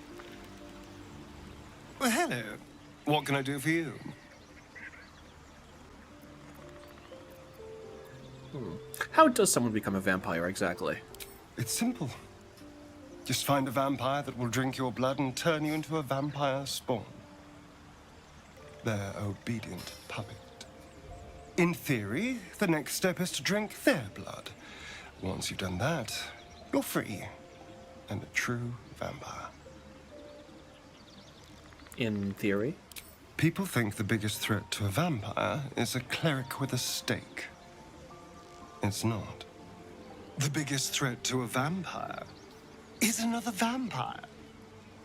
Well, hello. What can I do for you? How does someone become a vampire exactly? It's simple. Just find a vampire that will drink your blood and turn you into a vampire spawn. Their obedient puppet. In theory, the next step is to drink their blood. Once you've done that, you're free and a true vampire. In theory? People think the biggest threat to a vampire is a cleric with a stake. It's not. The biggest threat to a vampire is another vampire.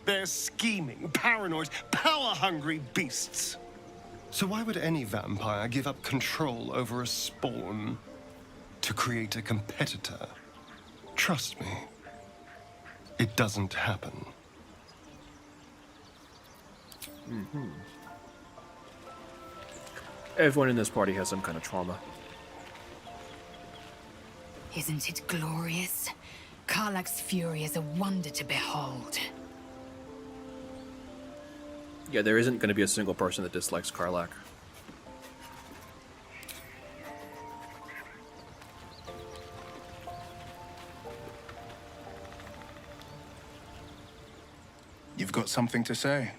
They're scheming, paranoid, power-hungry beasts. So why would any vampire give up control over a spawn to create a competitor? Trust me, it doesn't happen. Mm-hmm. Everyone in this party has some kind of trauma. Isn't it glorious? Karlach's fury is a wonder to behold. Yeah, there isn't going to be a single person that dislikes Karlach. You've got something to say?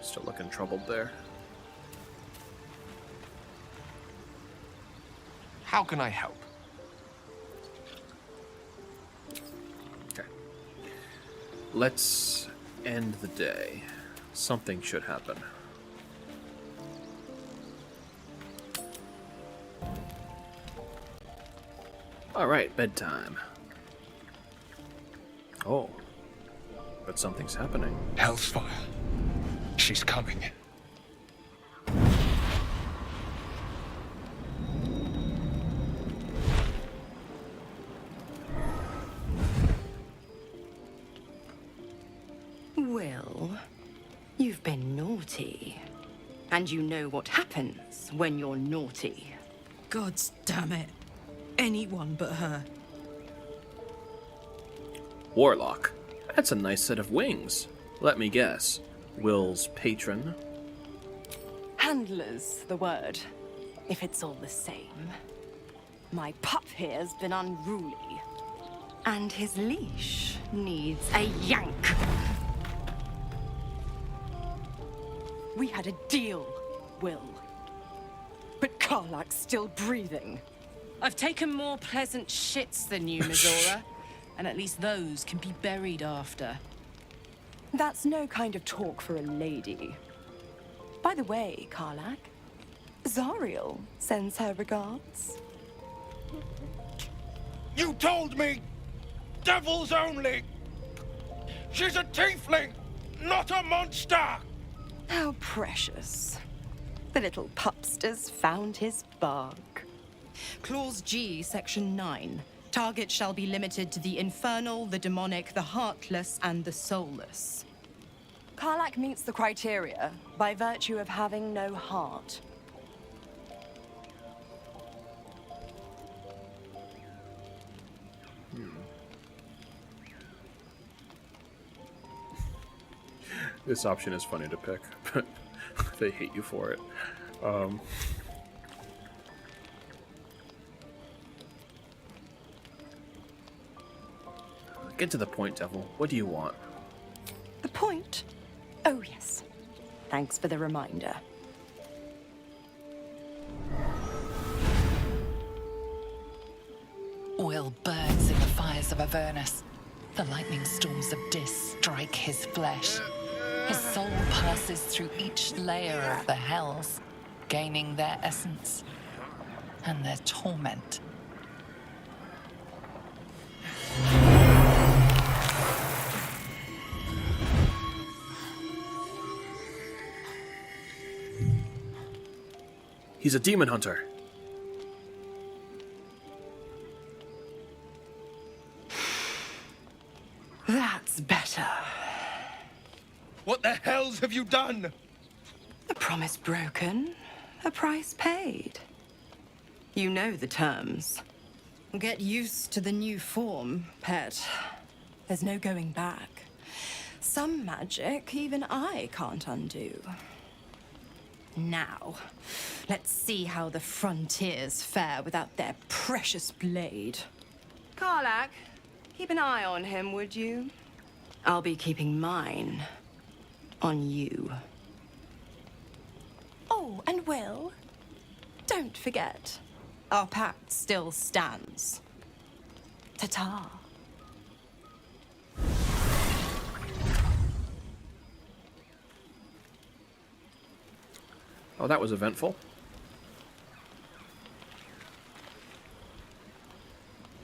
Still looking troubled there. How can I help? Okay. Let's end the day. Something should happen. Alright, bedtime. Oh. But something's happening. Hellfire. She's coming. Well, you've been naughty. And you know what happens when you're naughty. Gods damn it. Anyone but her. Warlock. That's a nice set of wings. Let me guess. Will's patron? Handler's the word, if it's all the same. My pup here's been unruly. And his leash needs a yank. We had a deal, Will. But Karlach's still breathing. I've taken more pleasant shits than you, Mizora. And at least those can be buried after. That's no kind of talk for a lady. By the way, Karlach, Zariel sends her regards. You told me! Devils only! She's a tiefling, not a monster! How precious. The little pupster's found his bark. Clause G, Section 9. Target shall be limited to the infernal, the demonic, the heartless, and the soulless. Karlach meets the criteria by virtue of having no heart. This option is funny to pick, but they hate you for it. Get to the point, Devil. What do you want? The point? Oh, yes. Thanks for the reminder. Will burns in the fires of Avernus. The lightning storms of Dis strike his flesh. His soul passes through each layer of the hells, gaining their essence and their torment. He's a demon hunter. That's better. What the hells have you done? A promise broken, a price paid. You know the terms. Get used to the new form, pet. There's no going back. Some magic even I can't undo. Now, let's see how the frontiers fare without their precious blade. Karlach, keep an eye on him, would you? I'll be keeping mine on you. Oh, and Will, don't forget, our pact still stands. Ta-ta. Oh, that was eventful.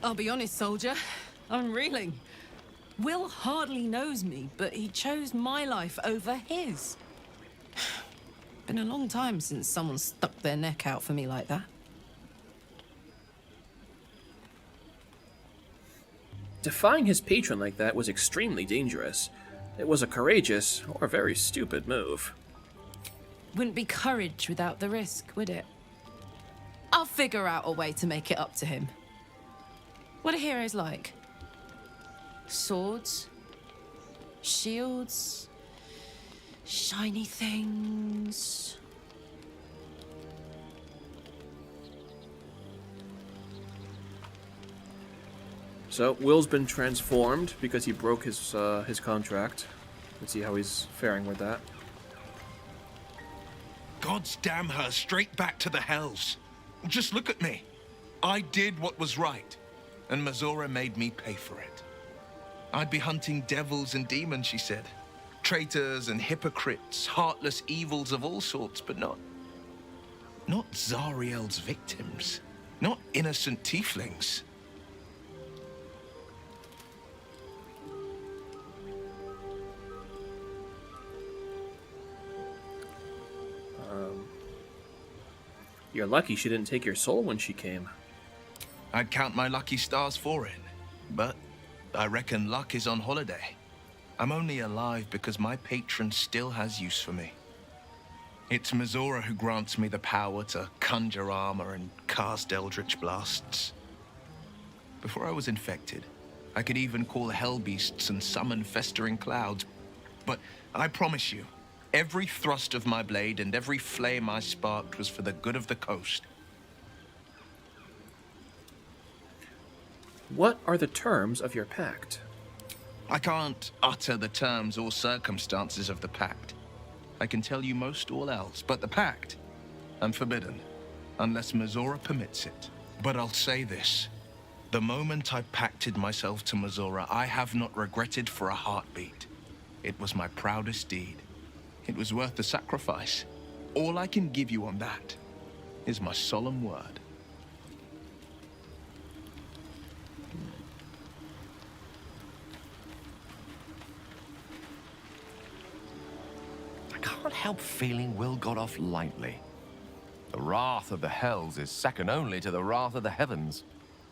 I'll be honest, soldier. I'm reeling. Will hardly knows me, but he chose my life over his. Been a long time since someone stuck their neck out for me like that. Defying his patron like that was extremely dangerous. It was a courageous or very stupid move. Wouldn't be courage without the risk, would it? I'll figure out a way to make it up to him. What are heroes like? Swords? Shields? Shiny things? So Will's been transformed because he broke his contract. Let's see how he's faring with that. God's damn her, straight back to the hells. Just look at me. I did what was right, and Mazora made me pay for it. I'd be hunting devils and demons, she said. Traitors and hypocrites, heartless evils of all sorts, but not Zariel's victims. Not innocent tieflings. You're lucky she didn't take your soul when she came. I'd count my lucky stars for it, but I reckon luck is on holiday. I'm only alive because my patron still has use for me. It's Mazora who grants me the power to conjure armor and cast eldritch blasts. Before I was infected, I could even call hell beasts and summon festering clouds. But I promise you, every thrust of my blade and every flame I sparked was for the good of the coast. What are the terms of your pact? I can't utter the terms or circumstances of the pact. I can tell you most all else, but the pact, I'm forbidden, unless Mazora permits it. But I'll say this. The moment I pacted myself to Mazora, I have not regretted for a heartbeat. It was my proudest deed. It was worth the sacrifice. All I can give you on that is my solemn word. I can't help feeling Will got off lightly. wrath of the hells is second only to the wrath of the heavens.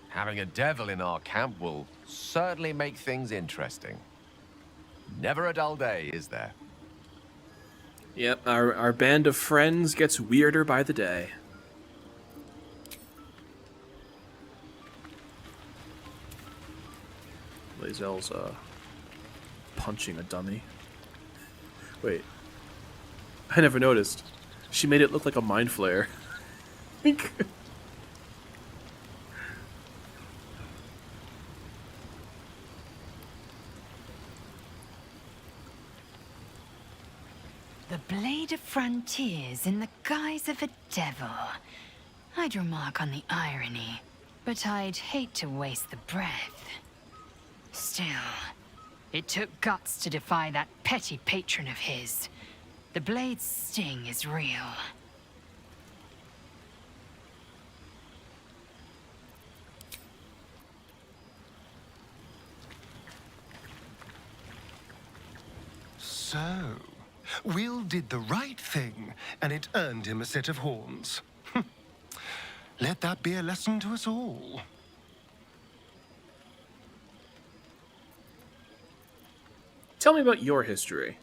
Having a devil in our camp will certainly make things interesting. Never a dull day, is there? Yep, our band of friends gets weirder by the day. Lae'zel's punching a dummy. Wait. I never noticed. She made it look like a mind flare. The Blade of Frontiers in the guise of a devil. I'd remark on the irony, but I'd hate to waste the breath. Still, it took guts to defy that petty patron of his. The Blade's sting is real. So, Will did the right thing, and it earned him a set of horns. Let that be a lesson to us all. Tell me about your history.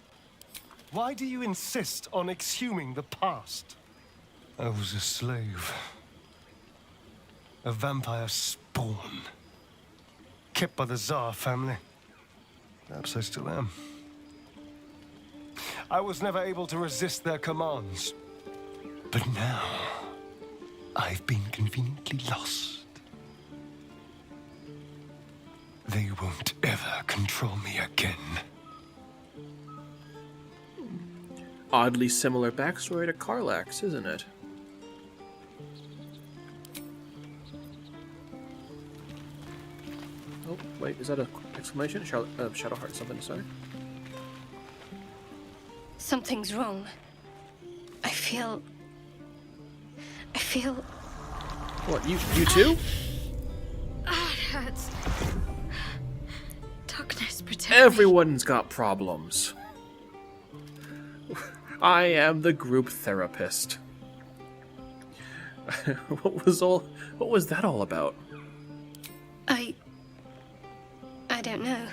Why do you insist on exhuming the past? I was a slave. A vampire spawn. Kept by the Tsar family. Perhaps I still am. I was never able to resist their commands. But now, I've been conveniently lost. They won't ever control me again. Oddly similar backstory to Karlax, isn't it? Oh, wait, is that an exclamation? Shadowheart, something to say? Something's wrong. I feel... What, you too? Ah, it hurts. Darkness, protect Everyone's got problems. I am the group therapist. What was that all about? I don't know.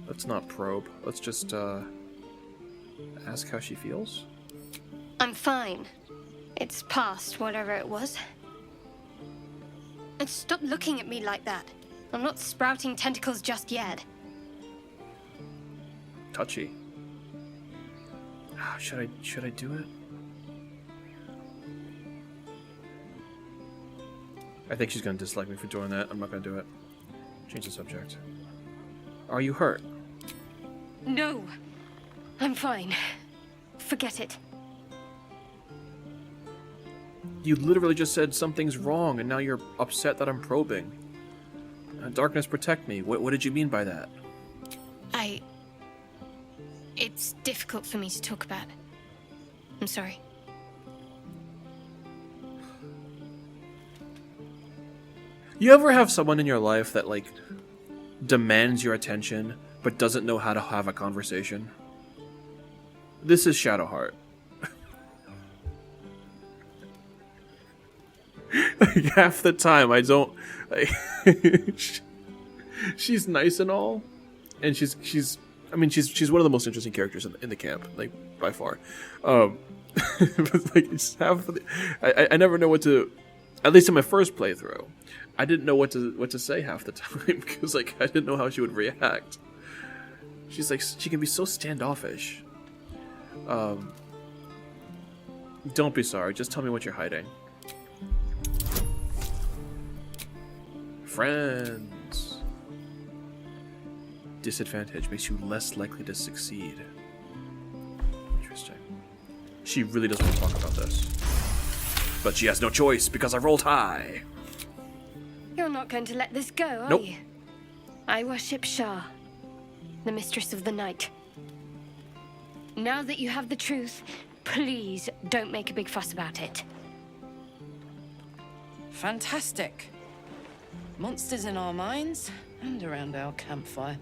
Let's not probe. Let's just ask how she feels. I'm fine. It's past whatever it was. And stop looking at me like that. I'm not sprouting tentacles just yet. Touchy. Should I do it? I think she's gonna dislike me for doing that. I'm not gonna do it. Change the subject. Are you hurt? No. I'm fine. Forget it. You literally just said something's wrong, and now you're upset that I'm probing. Darkness, protect me. What did you mean by that? It's difficult for me to talk about. I'm sorry. You ever have someone in your life that, like, demands your attention, but doesn't know how to have a conversation? This is Shadowheart. Like, half the time, I don't... she's nice and all, and she's one of the most interesting characters in the camp, like, by far. But, like, it's I never know what to... At least in my first playthrough, I didn't know what to say half the time, because, like, I didn't know how she would react. She's like, she can be so standoffish. Don't be sorry, just tell me what you're hiding. Friends. Disadvantage makes you less likely to succeed. Interesting. She really doesn't want to talk about this. But she has no choice because I rolled high. You're not going to let this go, are Nope. you? I worship Shah, the mistress of the night. Now that you have the truth, please don't make a big fuss about it. Fantastic. Monsters in our minds and around our campfire.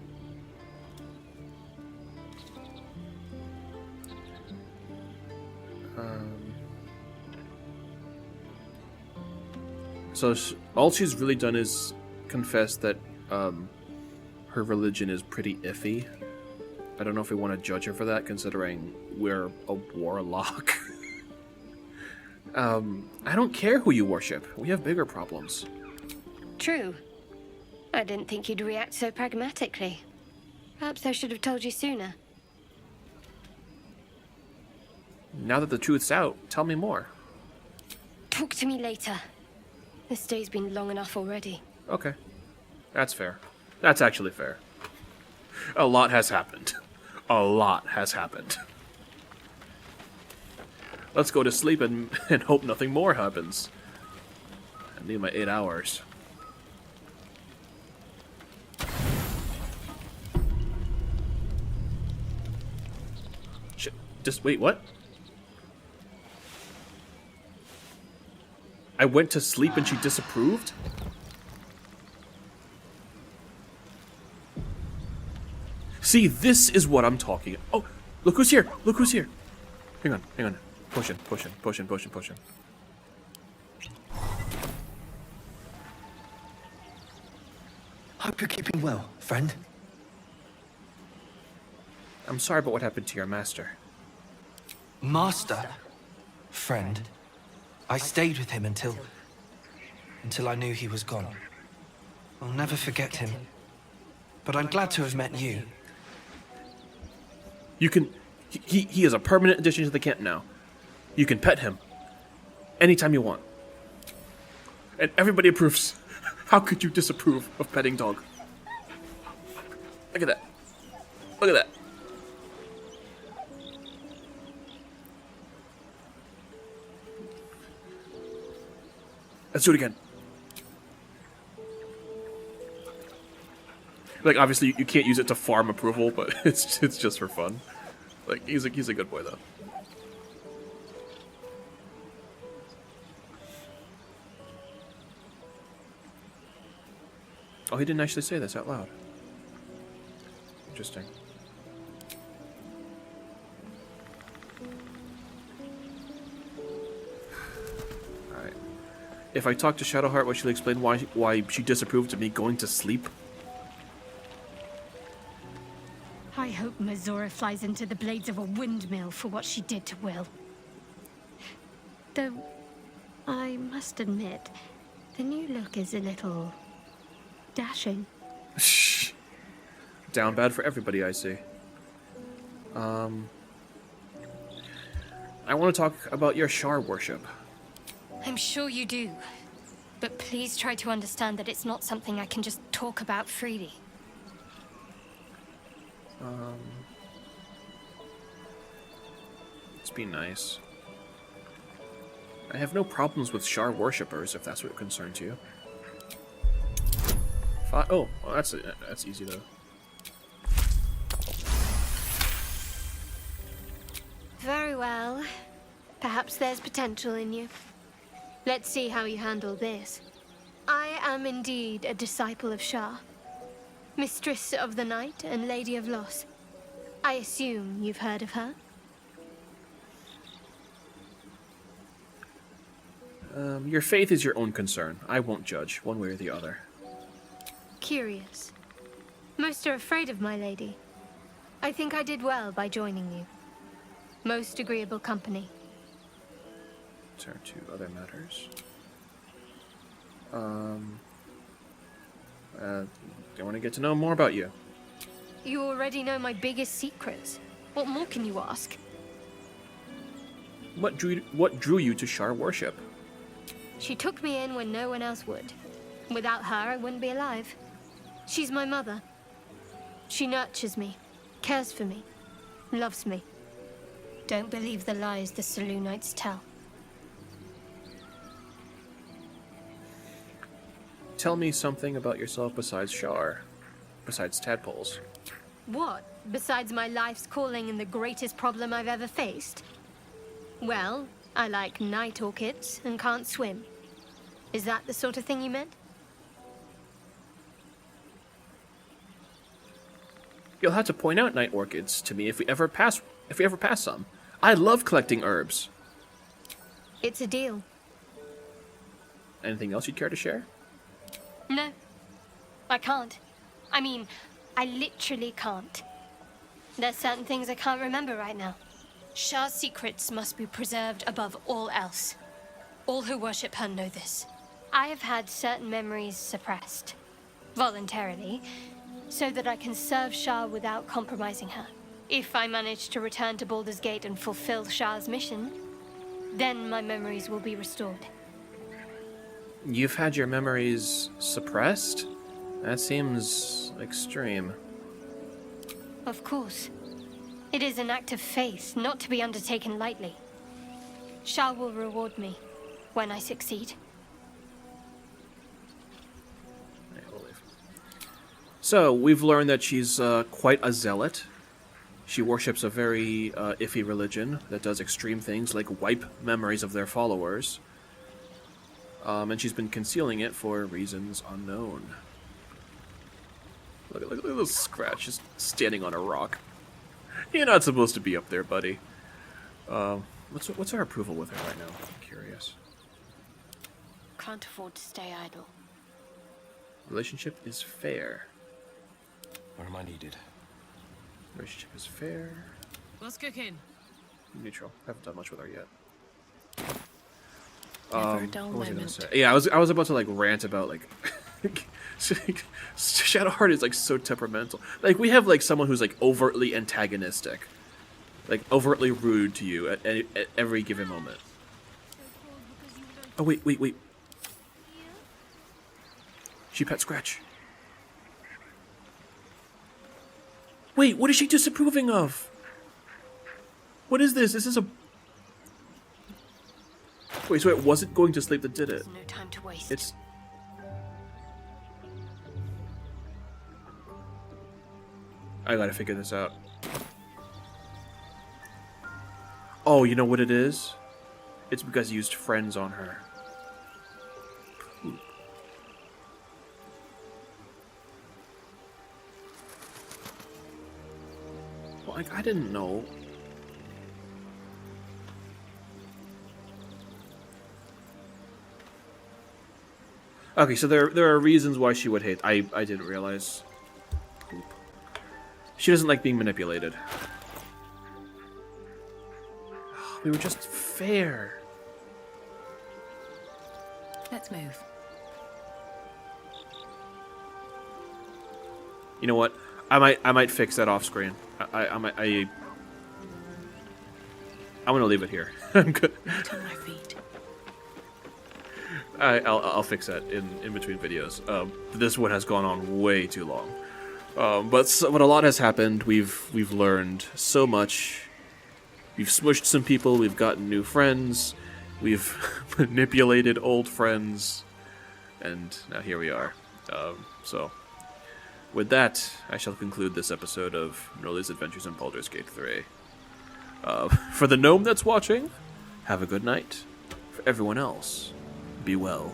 So all she's really done is confess that her religion is pretty iffy. I don't know if we want to judge her for that, considering we're a warlock. I don't care who you worship. We have bigger problems. True. I didn't think you'd react so pragmatically. Perhaps I should have told you sooner. Now that the truth's out, tell me more. Talk to me later. This day's been long enough already. Okay. That's fair. That's actually fair. A lot has happened. A lot has happened. Let's go to sleep and hope nothing more happens. I need my 8 hours. Shit. Just wait, what? I went to sleep and she disapproved? See, this is what I'm talking. Oh, look who's here. Look who's here. Hang on, hang on. Pushing, pushing, pushing, pushing, pushing. Hope you're keeping well, friend. I'm sorry about what happened to your master. Master? Friend? I stayed with him until I knew he was gone. I'll never forget him. But I'm glad to have met you. You can... He is a permanent addition to the camp now. You can pet him. Anytime you want. And everybody approves. How could you disapprove of petting dog? Look at that. Look at that. Let's do it again. Like, obviously, you can't use it to farm approval, but it's just for fun. Like, he's a good boy, though. Oh, he didn't actually say this out loud. Interesting. Alright. If I talk to Shadowheart, will she explain why she disapproved of me going to sleep? I hope Mazora flies into the blades of a windmill for what she did to Will. Though, I must admit, the new look is a little... dashing. Shh. Down bad for everybody, I see. I want to talk about your Shar worship. I'm sure you do. But please try to understand that it's not something I can just talk about freely. Let's be nice. I have no problems with Shar worshippers, if that's what concerns you. Oh, well, that's easy though. Very well. Perhaps there's potential in you. Let's see how you handle this. I am indeed a disciple of Shar, Mistress of the Night and Lady of Loss. I assume you've heard of her? Your faith is your own concern. I won't judge, one way or the other. Curious. Most are afraid of my lady. I think I did well by joining you. Most agreeable company. Turn to other matters. I want to get to know more about you. You already know my biggest secrets. What more can you ask? What drew you to Shar worship? She took me in when no one else would. Without her, I wouldn't be alive. She's my mother. She nurtures me, cares for me, loves me. Don't believe the lies the Selûnites tell. Tell me something about yourself besides Shar, besides tadpoles. What? Besides my life's calling and the greatest problem I've ever faced? Well, I like night orchids and can't swim. Is that the sort of thing you meant? You'll have to point out night orchids to me if we ever pass some. I love collecting herbs. It's a deal. Anything else you'd care to share? No, I can't. I mean, I literally can't. There's certain things I can't remember right now. Shah's secrets must be preserved above all else. All who worship her know this. I have had certain memories suppressed, voluntarily, so that I can serve Shah without compromising her. If I manage to return to Baldur's Gate and fulfill Shah's mission, then my memories will be restored. You've had your memories suppressed? That seems extreme. Of course. It is an act of faith, not to be undertaken lightly. Shah will reward me when I succeed. So, we've learned that she's quite a zealot. She worships a very iffy religion that does extreme things like wipe memories of their followers. And she's been concealing it for reasons unknown. Look at this scratch just standing on a rock. You're not supposed to be up there, buddy. What's our approval with her right now? I'm curious. Can't afford to stay idle. Relationship is fair. Where am I needed? Relationship is fair. What's cooking? Neutral. Haven't done much with her yet. Never a dull what was I gonna moment. say? Yeah, I was about to like rant about like Shadowheart is like so temperamental. Like we have like someone who's like overtly antagonistic, like overtly rude to you at every given moment. Oh wait. She pet Scratch. Wait, what is she disapproving of? What is this? This is a... Wait, so it wasn't going to sleep that did it? There's no time to waste. It's... I gotta figure this out. Oh, you know what it is? It's because he used friends on her. Like, I didn't know. Okay, so there are reasons why she would hate. I didn't realize. Oop. She doesn't like being manipulated. We were just fair. Let's move. You know what? I might fix that off screen. I'm gonna leave it here. I'm good. Not on my feet. I'll fix that in between videos. This one has gone on way too long. But a lot has happened. We've learned so much. We've smushed some people. We've gotten new friends. We've manipulated old friends, and now here we are. So. With that, I shall conclude this episode of Noli's Adventures in Baldur's Gate 3. For the gnome that's watching, have a good night. For everyone else, be well.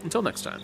Until next time.